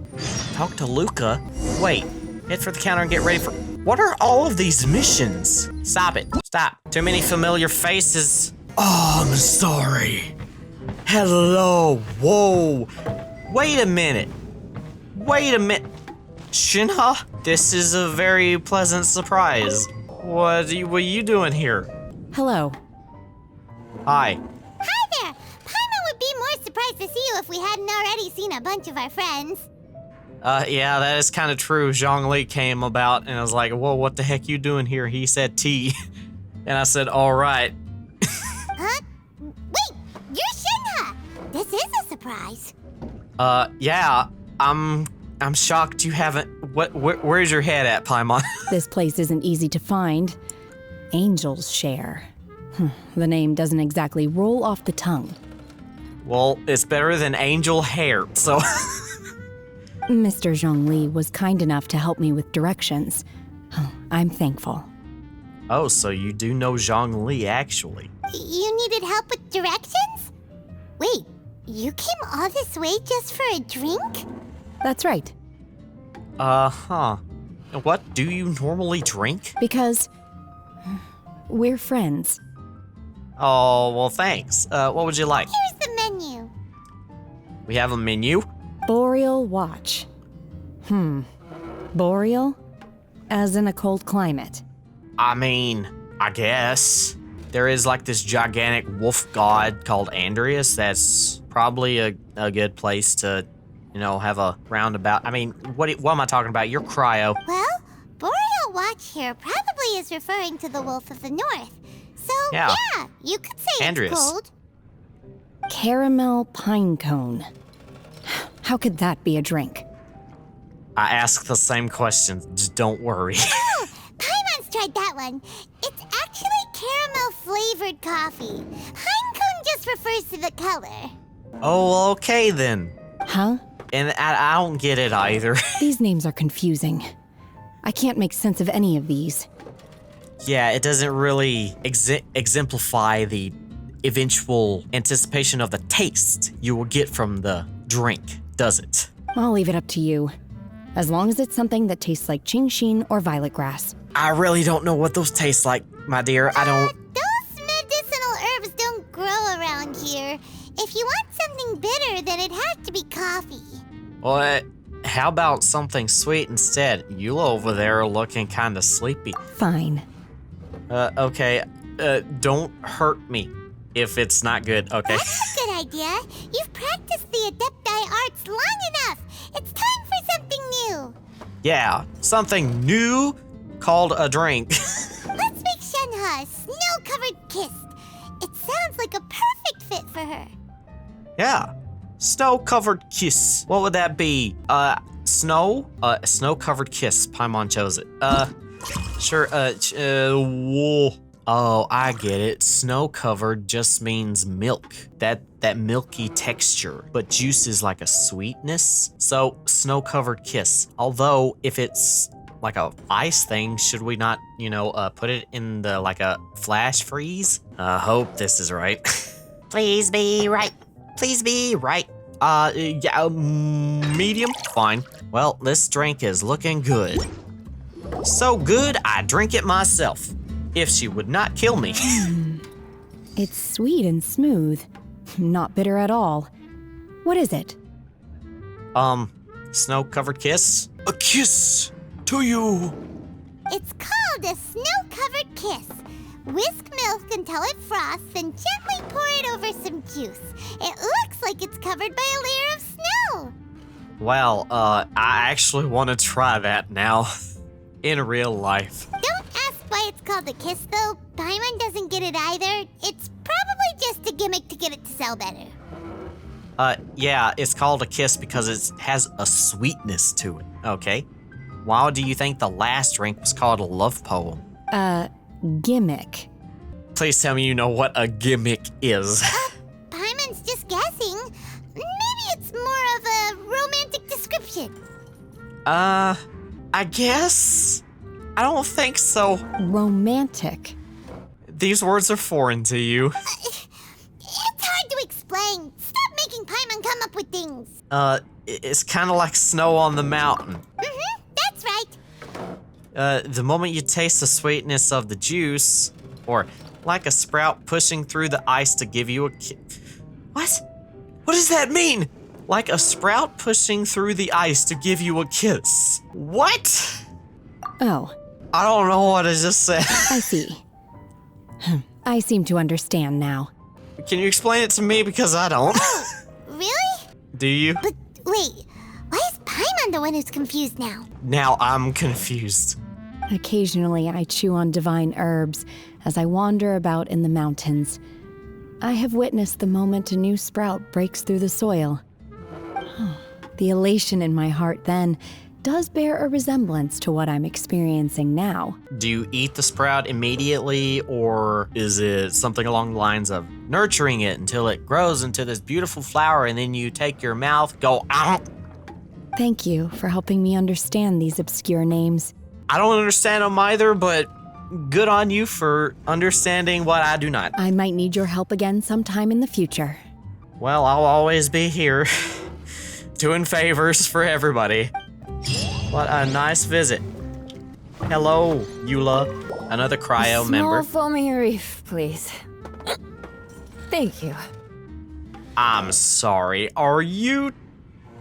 Talk to Luca? Wait, Head for the counter and get ready for... What are all of these missions? Stop it. Stop. Too many familiar faces. Oh, I'm sorry. Hello. Whoa. Wait a minute. Shinha? This is a very pleasant surprise. What are you doing here? Hello. Hi. Hi there! Paimon would be more surprised to see you if we hadn't already seen a bunch of our friends. Yeah, that is kind of true. Zhongli came about and I was like, whoa, what the heck you doing here? He said tea. And I said, all right. Huh? Wait, you're Shinha! This is a surprise. Yeah, I'm shocked you haven't... Where's your head at, Paimon? This place isn't easy to find. Angel's Share. The name doesn't exactly roll off the tongue. Well, it's better than angel hair, so... Mr. Zhongli was kind enough to help me with directions. I'm thankful. Oh, so you do know Zhongli, actually. You needed help with directions? Wait, you came all this way just for a drink? That's right. Huh. What do you normally drink? Because we're friends. Oh, well, thanks. What would you like? Here's the menu. We have a menu? Boreal Watch. Boreal? As in a cold climate. I mean, I guess. There is like this gigantic wolf god called Andreas that's probably a good place to, have a roundabout. I mean, what am I talking about? You're cryo. Well, Boreal Watch here probably is referring to the Wolf of the North. So, yeah you could say Andreas. It's cold. Caramel pine cone. How could that be a drink? I ask the same question. Just don't worry. Oh, Paimon's tried that one. It's actually caramel-flavored coffee. Pine cone just refers to the color. Oh, okay then. Huh? And I don't get it either. These names are confusing. I can't make sense of any of these. Yeah, it doesn't really exemplify the eventual anticipation of the taste you will get from the drink, does it? I'll leave it up to you. As long as it's something that tastes like Qingxin or violet grass. I really don't know what those taste like, my dear. I don't... Those medicinal herbs don't grow around here. If you want something bitter, then it has to be coffee. Well, how about something sweet instead? You over there are looking kind of sleepy. Fine. Okay. Don't hurt me if it's not good, okay? That's a good idea. You've practiced the Adepti arts long enough. It's time for something new. Yeah, something new called a drink. Let's make Shenhe a snow-covered kiss. It sounds like a perfect fit for her. Yeah. Snow-covered kiss. What would that be? Snow? Snow-covered kiss. Paimon chose it. Sure, whoa. Oh, I get it. Snow-covered just means milk. That milky texture. But juice is like a sweetness. So, snow-covered kiss. Although, if it's like a ice thing, should we not, put it in the, like a flash freeze? I hope this is right. Please be right. Please be right. Yeah, medium? Fine. Well, this drink is looking good. So good, I drink it myself. If she would not kill me. It's sweet and smooth. Not bitter at all. What is it? Snow-covered kiss? A kiss to you. It's called a snow-covered kiss. Whisk milk until it froths, then gently pour it over some juice. It looks like it's covered by a layer of snow. Well, I actually want to try that now. In real life. Don't ask why it's called a kiss, though. Paimon doesn't get it either. It's probably just a gimmick to get it to sell better. Yeah, it's called a kiss because it has a sweetness to it, okay? Why do you think the last drink was called a love poem? Gimmick. Please tell me you know what a gimmick is. Paimon's just guessing. Maybe it's more of a romantic description. I guess? I don't think so. Romantic. These words are foreign to you. It's hard to explain. Stop making Paimon come up with things. It's kind of like snow on the mountain. That's right. The moment you taste the sweetness of the juice, or like a sprout pushing through the ice to give you a What? What does that mean? Like a sprout pushing through the ice to give you a kiss. What? Oh. I don't know what I just said. I see. I seem to understand now. Can you explain it to me, because I don't? Really? Do you? But wait, why is Paimon the one who's confused now? Now I'm confused. Occasionally, I chew on divine herbs as I wander about in the mountains. I have witnessed the moment a new sprout breaks through the soil. The elation in my heart then does bear a resemblance to what I'm experiencing now. Do you eat the sprout immediately, or is it something along the lines of nurturing it until it grows into this beautiful flower, and then you take your mouth, go out? Thank you for helping me understand these obscure names. I don't understand them either, but good on you for understanding what I do not. I might need your help again sometime in the future. Well, I'll always be here, doing favors for everybody. What a nice visit. Hello, Eula, another cryo member. Small foamy reef, please. Thank you. I'm sorry, are you,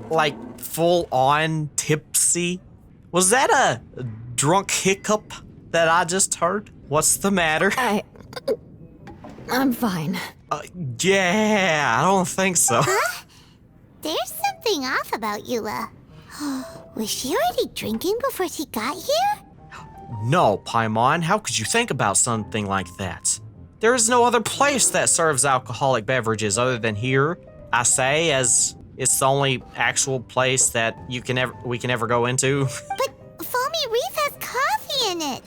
like, full-on tipsy? Was that a drunk hiccup that I just heard? What's the matter? I'm fine. Yeah, I don't think so. Huh? There's something off about Eula. Was she already drinking before she got here? No, Paimon, how could you think about something like that? There is no other place that serves alcoholic beverages other than here, I say, as it's the only actual place that we can ever go into. But Foamy Reef has coffee in it.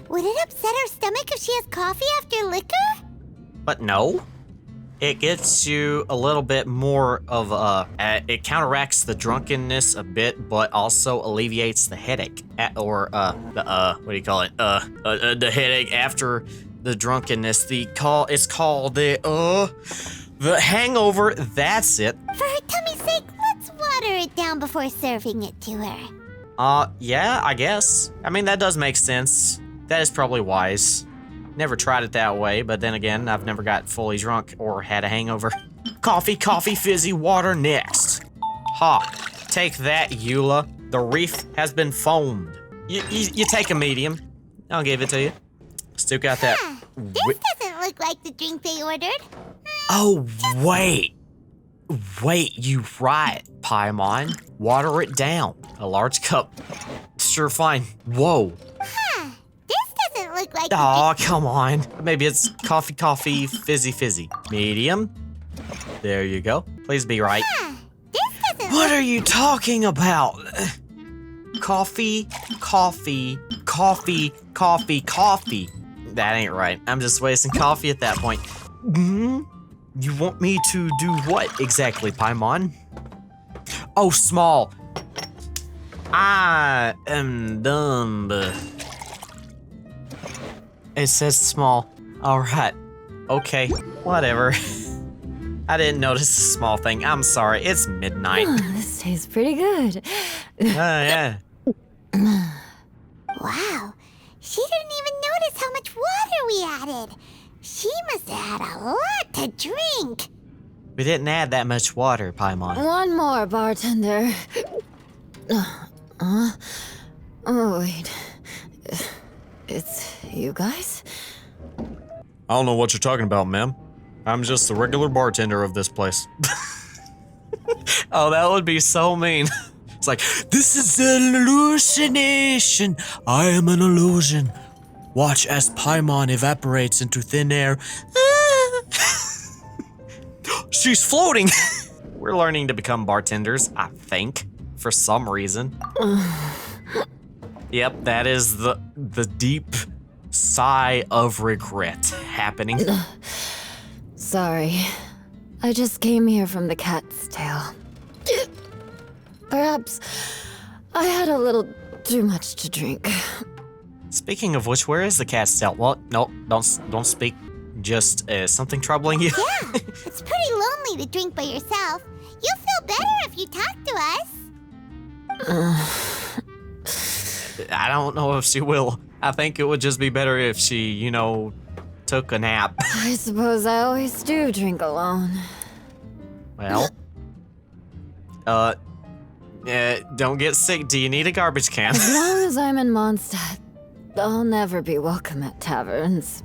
Would it upset her stomach if she has coffee after liquor? But no. It gets you a little bit more of it counteracts the drunkenness a bit, but also alleviates the headache, what do you call it? The headache after the drunkenness. It's called the hangover. That's it. For her tummy's sake, let's water it down before serving it to her. Yeah, I guess. I mean, that does make sense. That is probably wise. Never tried it that way, but then again, I've never got fully drunk or had a hangover. Coffee, fizzy water next. Ha, take that, Eula. The reef has been foamed. You take a medium. I'll give it to you. Still got that. This doesn't look like the drink they ordered. Oh, wait. Wait, you right, Paimon. Water it down. A large cup. Sure, fine. Whoa. Look like oh, come on. Maybe it's coffee, fizzy. Medium. There you go. Please be right. What are you talking about? Coffee. That ain't right. I'm just wasting coffee at that point. You want me to do what exactly, Paimon? Oh, small. I am dumb. It says small. Alright. Okay. Whatever. I didn't notice the small thing. I'm sorry. It's midnight. This tastes pretty good. Yeah. Wow. She didn't even notice how much water we added. She must have had a lot to drink. We didn't add that much water, Paimon. One more, bartender. Oh, wait. It's you guys? I don't know what you're talking about, ma'am. I'm just the regular bartender of this place. Oh, that would be so mean. It's like, this is an hallucination. I am an illusion. Watch as Paimon evaporates into thin air. She's floating. We're learning to become bartenders, I think, for some reason. Yep, that is the deep sigh of regret happening. Sorry. I just came here from the cat's tail. Perhaps I had a little too much to drink. Speaking of which, where is the cat's tail? Well, no, don't speak. Just something troubling you? Yeah, it's pretty lonely to drink by yourself. You'll feel better if you talk to us. I don't know if she will. I think it would just be better if she, took a nap. I suppose I always do drink alone. Well, don't get sick. Do you need a garbage can? As long as I'm in Mondstadt, I'll never be welcome at taverns.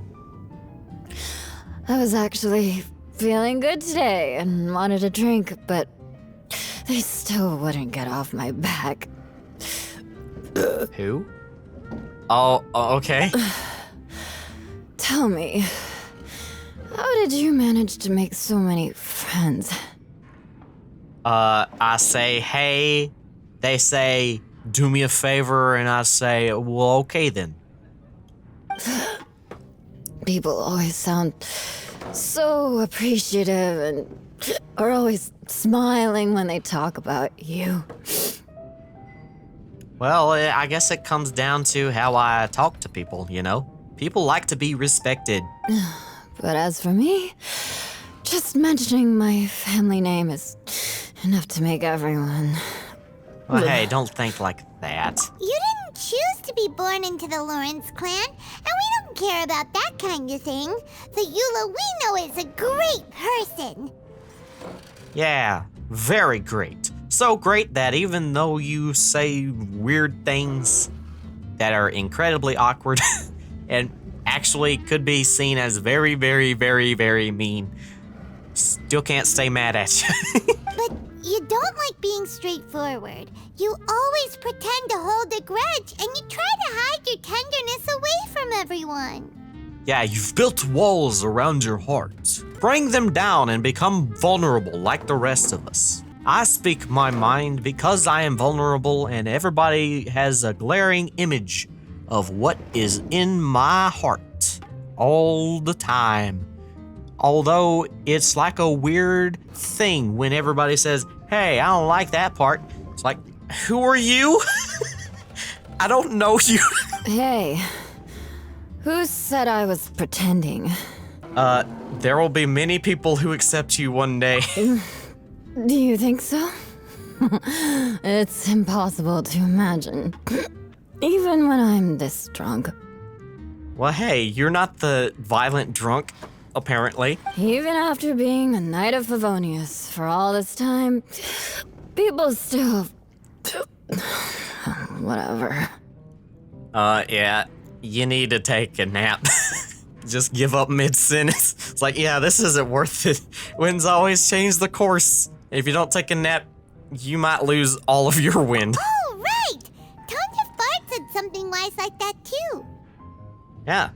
I was actually feeling good today and wanted a drink, but they still wouldn't get off my back. Who? Oh, okay. Tell me, how did you manage to make so many friends? I say, hey. They say, do me a favor, and I say, well, okay then. People always sound so appreciative and are always smiling when they talk about you. Well, I guess it comes down to how I talk to people, People like to be respected. But as for me, just mentioning my family name is enough to make everyone... Well, hey, don't think like that. You didn't choose to be born into the Lawrence clan, and we don't care about that kind of thing. The Eula we know is a great person. Yeah, very great. So great that even though you say weird things that are incredibly awkward and actually could be seen as very, very, very, very mean, still can't stay mad at you. But you don't like being straightforward. You always pretend to hold a grudge, and you try to hide your tenderness away from everyone. Yeah, you've built walls around your heart. Bring them down and become vulnerable like the rest of us. I speak my mind because I am vulnerable, and everybody has a glaring image of what is in my heart all the time. Although it's like a weird thing when everybody says, hey, I don't like that part. It's like, who are you? I don't know you. Hey, who said I was pretending? There will be many people who accept you one day. Do you think so? It's impossible to imagine. Even when I'm this drunk. Well, hey, you're not the violent drunk, apparently. Even after being a Knight of Favonius for all this time, people still... Whatever. Yeah, you need to take a nap. Just give up mid-sentence. It's like, yeah, this isn't worth it. Winds always change the course. If you don't take a nap, you might lose all of your wind. Oh, right! Tanya Fart said something wise like that, too. Yeah.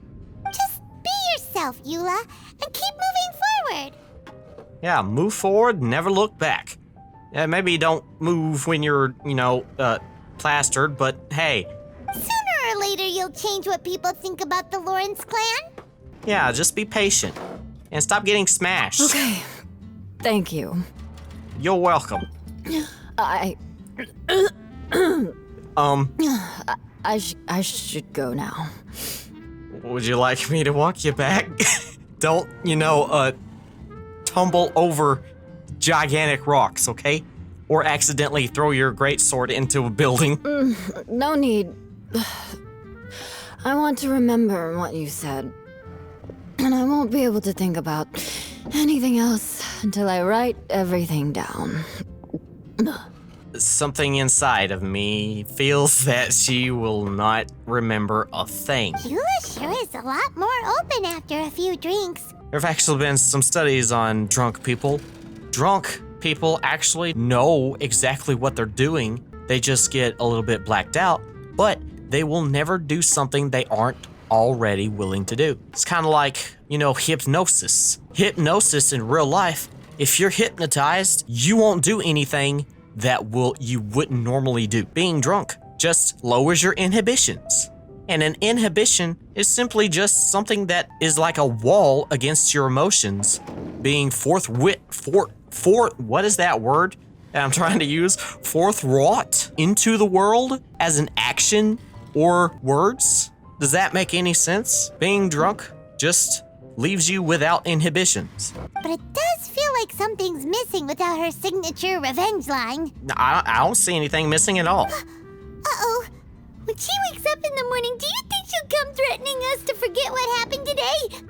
Just be yourself, Eula, and keep moving forward. Yeah, move forward, never look back. Yeah, maybe don't move when you're, plastered, but hey. Sooner or later, you'll change what people think about the Lawrence clan. Yeah, just be patient. And stop getting smashed. Okay. Thank you. You're welcome. I should go now. Would you like me to walk you back? Don't, tumble over gigantic rocks, okay? Or accidentally throw your greatsword into a building. No need. I want to remember what you said. And I won't be able to think about anything else until I write everything down. Something inside of me feels that she will not remember a thing. Eula sure is a lot more open after a few drinks. There have actually been some studies on drunk people. Drunk people actually know exactly what they're doing. They just get a little bit blacked out, but they will never do something they aren't already willing to do. It's kind of like, hypnosis. Hypnosis in real life, if you're hypnotized, you won't do anything that you wouldn't normally do. Being drunk just lowers your inhibitions. And an inhibition is simply just something that is like a wall against your emotions being what is that word that I'm trying to use? Forthwrought into the world as an action or words? Does that make any sense? Being drunk just leaves you without inhibitions. But it does feel like something's missing without her signature revenge line. I don't see anything missing at all. Uh-oh. When she wakes up in the morning, do you think she'll come threatening us to forget what happened today?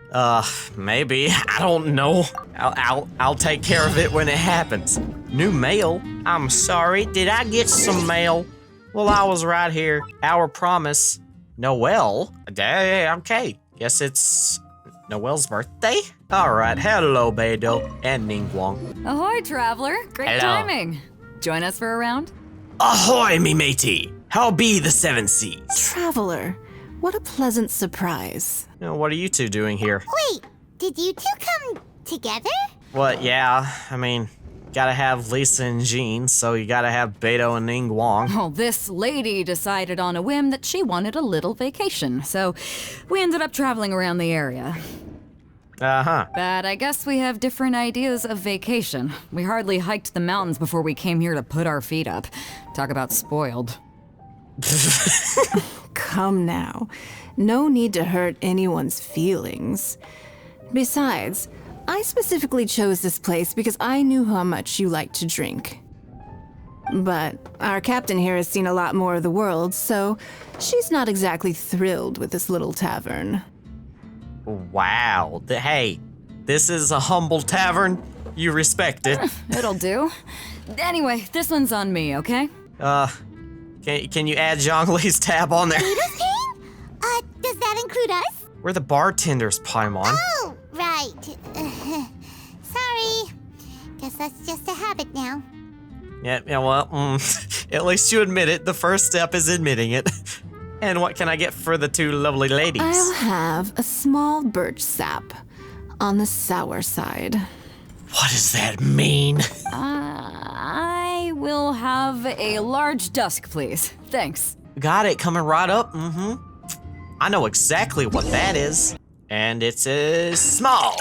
Maybe. I don't know. I'll take care of it when it happens. New mail? I'm sorry, did I get some mail? Well, I was right here. Our promise. Noelle? Okay. Guess it's Noelle's birthday? Alright, hello, Beidou and Ningguang. Ahoy, traveler. Great Hello. timing. Join us for a round? Ahoy, me matey. How be the seven seas? Traveler, what a pleasant surprise. What are you two doing here? Wait, did you two come together? What, yeah, I mean, gotta have Lisa and Jean, so you gotta have Beidou and Ningguang. Well, this lady decided on a whim that she wanted a little vacation, so we ended up traveling around the area. Uh-huh. But I guess we have different ideas of vacation. We hardly hiked the mountains before we came here to put our feet up. Talk about spoiled. Come now. No need to hurt anyone's feelings. Besides, I specifically chose this place because I knew how much you like to drink. But our captain here has seen a lot more of the world, so she's not exactly thrilled with this little tavern. Wow. Hey, this is a humble tavern. You respect it. It'll do. Anyway, this one's on me, okay? Can you add Zhongli's tab on there? Beidou's paying? Does that include us? We're the bartenders, Paimon. Oh, right. Sorry. Guess that's just a habit now. Yeah, well, at least you admit it. The first step is admitting it. And what can I get for the two lovely ladies? I'll have a small birch sap on the sour side. What does that mean? I will have a large dusk, please. Thanks. Got it, coming right up. I know exactly what that is. And it's a small.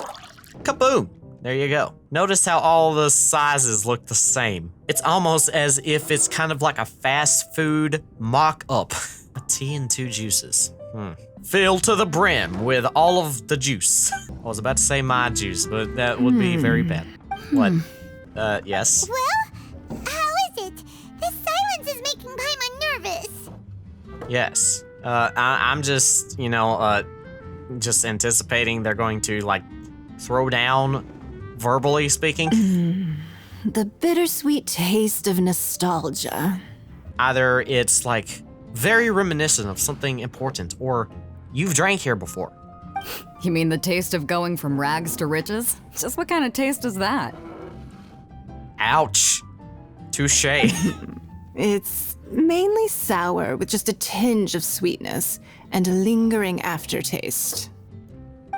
Kaboom. There you go. Notice how all the sizes look the same. It's almost as if it's kind of like a fast food mock-up. A tea and two juices. Filled to the brim with all of the juice. I was about to say my juice, but that would be very bad. What? Yes? Well, how is it? This silence is making Paimon nervous. Yes. I'm just, just anticipating they're going to, throw down, verbally speaking. The bittersweet taste of nostalgia. Either it's, very reminiscent of something important, or you've drank here before. You mean the taste of going from rags to riches? Just what kind of taste is that? Ouch. Touche. It's mainly sour with just a tinge of sweetness and a lingering aftertaste.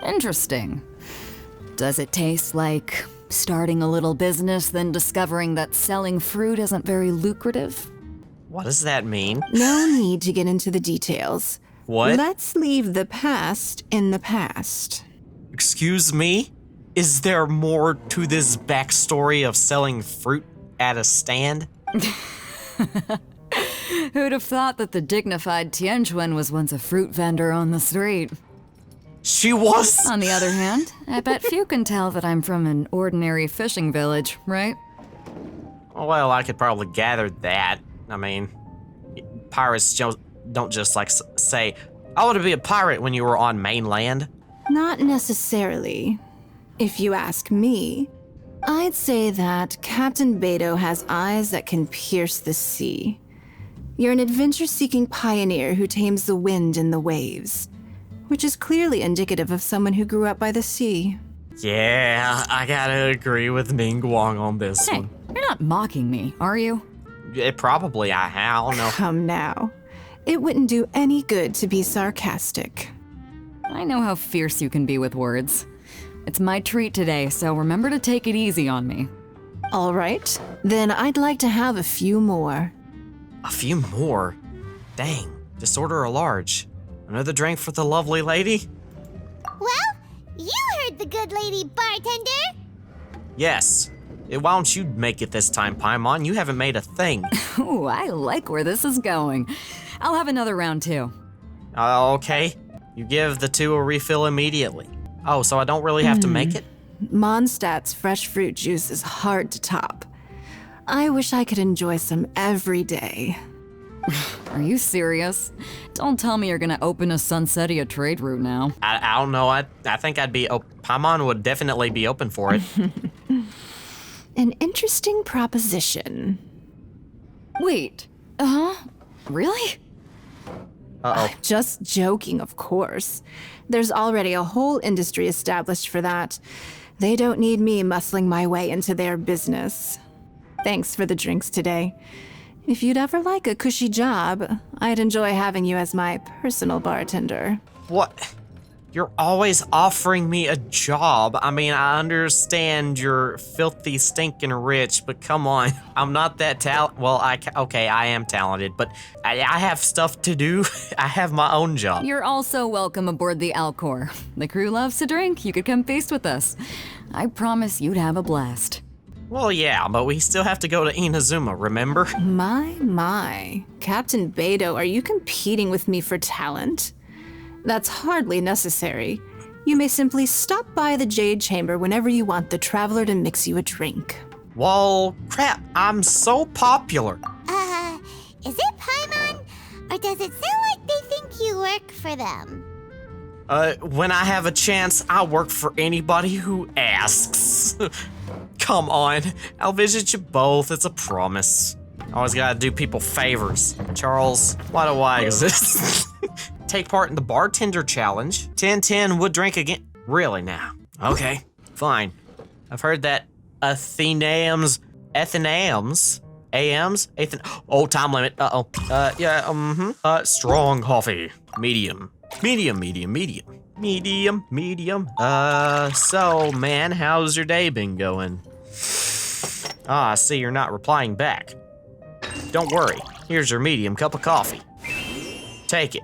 Interesting. Does it taste like starting a little business, then discovering that selling fruit isn't very lucrative? What does that mean? No need to get into the details. What? Let's leave the past in the past. Excuse me? Is there more to this backstory of selling fruit at a stand? Who'd have thought that the dignified Tianquan was once a fruit vendor on the street? She was? On the other hand, I bet few can tell that I'm from an ordinary fishing village, right? Well, I could probably gather that. I mean, pirates don't just say, I want to be a pirate when you were on mainland. Not necessarily. If you ask me, I'd say that Captain Beidou has eyes that can pierce the sea. You're an adventure-seeking pioneer who tames the wind and the waves, which is clearly indicative of someone who grew up by the sea. Yeah, I gotta agree with Ningguang on this Hey, one. you're not mocking me, are you? Probably, I don't know. Come now. It wouldn't do any good to be sarcastic. I know how fierce you can be with words. It's my treat today, so remember to take it easy on me. All right, then I'd like to have a few more. A few more? Dang, just order a large. Another drink for the lovely lady? Well, you heard the good lady bartender. Yes. Why don't you make it this time, Paimon? You haven't made a thing. Ooh, I like where this is going. I'll have another round too. Okay. You give the two a refill immediately. Oh, so I don't really have to make it? Mondstadt's fresh fruit juice is hard to top. I wish I could enjoy some every day. Are you serious? Don't tell me you're gonna open a Sunsetia trade route now. I don't know. I think I'd be. Paimon would definitely be open for it. An interesting proposition. Wait. Really? Uh-oh. Just joking, of course. There's already a whole industry established for that. They don't need me muscling my way into their business. Thanks for the drinks today. If you'd ever like a cushy job, I'd enjoy having you as my personal bartender. What? You're always offering me a job. I mean, I understand you're filthy, stinking rich, but come on. I'm not that well, okay, I am talented, but I have stuff to do. I have my own job. You're also welcome aboard the Alcor. The crew loves to drink. You could come feast with us. I promise you'd have a blast. Well, yeah, but we still have to go to Inazuma, remember? My. Captain Beidou, are you competing with me for talent? That's hardly necessary. You may simply stop by the Jade Chamber whenever you want the Traveler to mix you a drink. Well, crap, I'm so popular. Is it Paimon? Or does it sound like they think you work for them? When I have a chance, I'll work for anybody who asks. Come on, I'll visit you both, it's a promise. Always gotta do people favors. Charles, why do I exist? Take part in the bartender challenge. 10-10 would drink again. Really now? Okay, fine. I've heard that Athenaeums, oh, time limit, strong coffee, medium. So, man, how's your day been going? I see you're not replying back. Don't worry, here's your medium cup of coffee. Take it.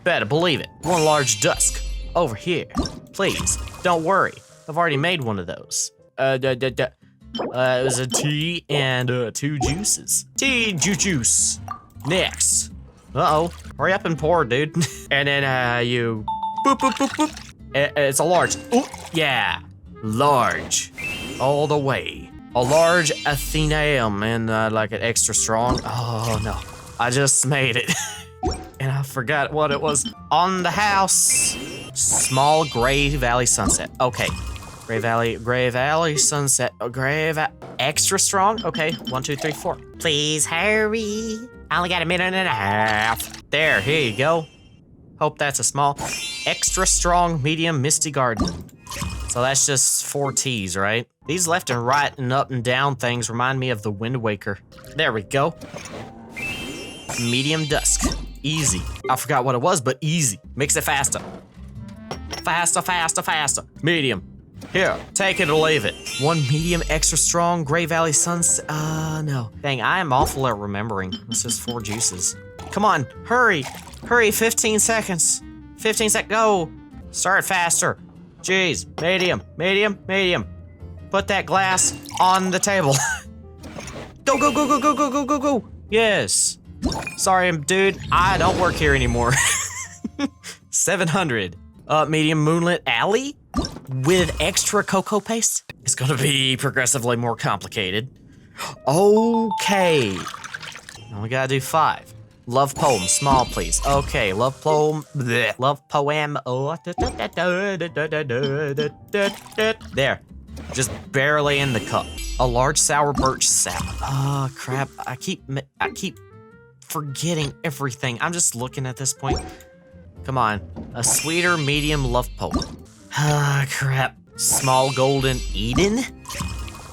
Better believe it. One large dusk. Over here. Please, don't worry. I've already made one of those. It was a tea and 2 juices. Tea juice. Next. Uh-oh. Hurry up and pour, dude. And then you boop, boop, boop, boop. It's a large. Ooh, yeah. Large. All the way. A large Athenaeum and like an extra strong. Oh no. I just made it. And I forgot what it was. On the house. Small Gray Valley Sunset. Okay. Gray Valley Sunset. Extra strong? Okay. 1, 2, 3, 4. Please hurry. I only got a minute and a half. There, here you go. Hope that's a small. Extra strong, medium, misty garden. So that's just 4 teas, right? These left and right and up and down things remind me of the Wind Waker. There we go. Medium dusk. Easy. I forgot what it was, but easy. Mix it faster. Faster. Medium. Here, take it or leave it. 1 medium, extra strong, Gray Valley Sunset. No. Dang, I am awful at remembering. It's just 4 juices. Come on, hurry. Hurry, 15 seconds. 15 seconds, go. Start faster. Jeez, medium. Put that glass on the table. Go. Yes. Sorry, dude, I don't work here anymore. 700. Medium moonlit alley with extra cocoa paste. It's gonna be progressively more complicated. Okay. Now we gotta do 5. Love poem, small please. Okay, love poem, bleh. Love poem. Oh, there. Just barely in the cup. A large sour birch salad. Oh, crap. I keep forgetting everything. I'm just looking at this point. Come on. A sweeter medium love poem. Ah, crap. Small golden Eden?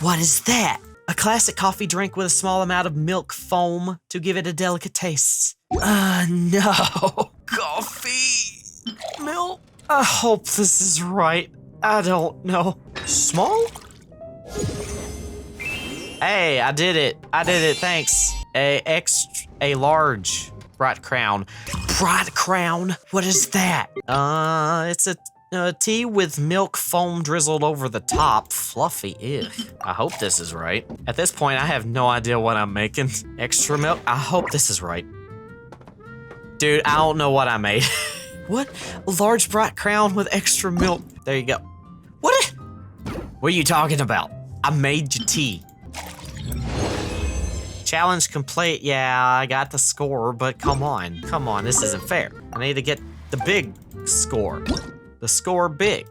What is that? A classic coffee drink with a small amount of milk foam to give it a delicate taste. No. Coffee. Milk. I hope this is right. I don't know. Small? Hey, I did it. Thanks. A large bright crown. Bright crown? What is that? It's a tea with milk foam drizzled over the top. Fluffy. Ew. I hope this is right. At this point, I have no idea what I'm making. Extra milk? I hope this is right. Dude, I don't know what I made. What? A large bright crown with extra milk. There you go. What are you talking about? I made you tea. Challenge complete. Yeah, I got the score, but come on. Come on, this isn't fair. I need to get the big score. The score big.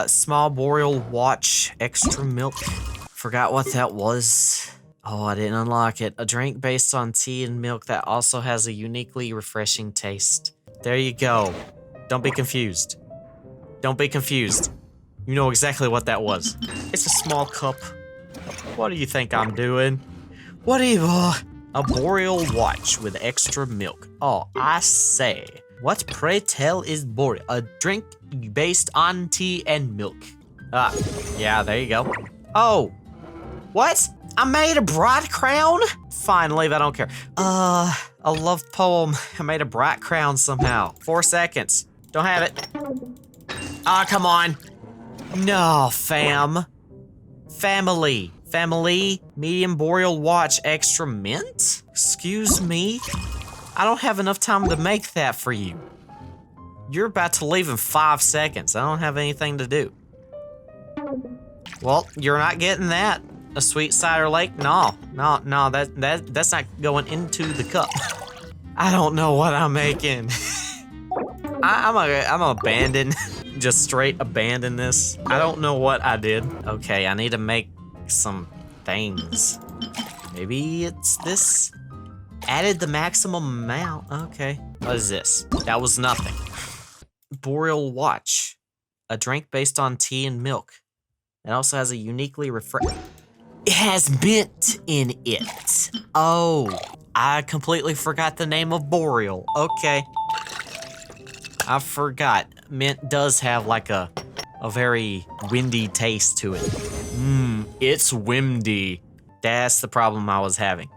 Small boreal watch, extra milk. Forgot what that was. Oh, I didn't unlock it. A drink based on tea and milk that also has a uniquely refreshing taste. There you go. Don't be confused. Don't be confused. You know exactly what that was. It's a small cup. What do you think I'm doing? Whatever. A boreal watch with extra milk. Oh, I say. What, pray tell, is boreal? A drink based on tea and milk. Ah, yeah, there you go. Oh, what? I made a bright crown? Fine, leave, I don't care. A love poem. I made a bright crown somehow. 4 seconds. Don't have it. Ah, come on. No, fam. Family. Family, medium boreal watch, extra mint? Excuse me? I don't have enough time to make that for you. You're about to leave in 5 seconds. I don't have anything to do. Well, you're not getting that. A sweet cider lake? No, that's not going into the cup. I don't know what I'm making. I'm abandon. Just straight abandon this. I don't know what I did. Okay, I need to make some things. Maybe it's this. Added the maximum amount. Okay. What is this? That was nothing. Boreal watch. A drink based on tea and milk. It also has a uniquely It has mint in it. Oh, I completely forgot the name of boreal. Okay. I forgot. Mint does have like a very windy taste to it. It's windy. That's the problem I was having.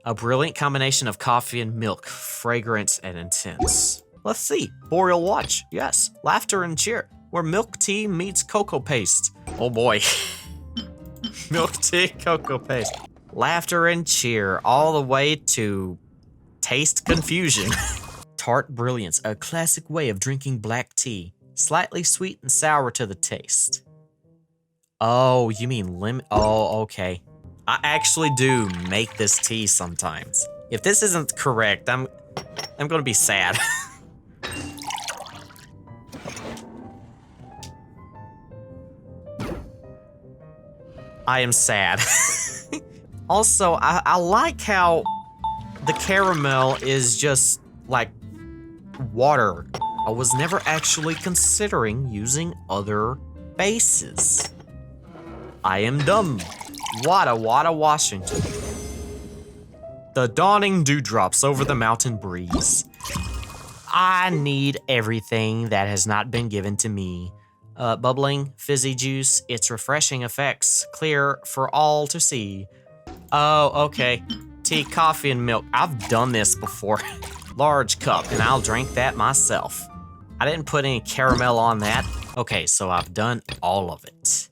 A brilliant combination of coffee and milk, fragrance and intense. Let's see. Boreal watch. Yes. Laughter and cheer. Where milk tea meets cocoa paste. Oh boy. Milk tea, cocoa paste. Laughter and cheer all the way to taste confusion. Tart brilliance, a classic way of drinking black tea. Slightly sweet and sour to the taste. Oh, you mean lemon? Oh, okay. I actually do make this tea sometimes. If this isn't correct, I'm gonna be sad. I am sad. Also, I like how the caramel is just like water. I was never actually considering using other bases. I am dumb. Wada Wada, Washington. The dawning dewdrops over the mountain breeze. I need everything that has not been given to me. Bubbling, fizzy juice, its refreshing effects, clear for all to see. Oh, okay. Tea, coffee, and milk. I've done this before. Large cup, and I'll drink that myself. I didn't put any caramel on that. Okay, so I've done all of it.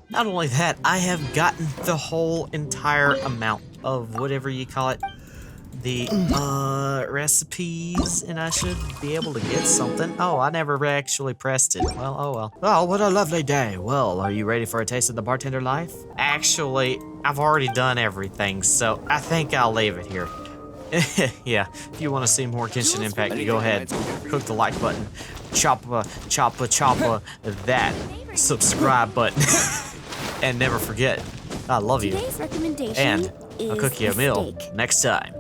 Not only that, I have gotten the whole entire amount of whatever you call it, the recipes, and I should be able to get something. Oh, I never actually pressed it. Well, oh well. Oh, what a lovely day. Well, are you ready for a taste of the bartender life? Actually, I've already done everything, so I think I'll leave it here. Yeah, if you want to see more Genshin Impact, you go ahead, click the like button, choppa that subscribe button, and never forget, I love you, and I'll cook you a meal next time.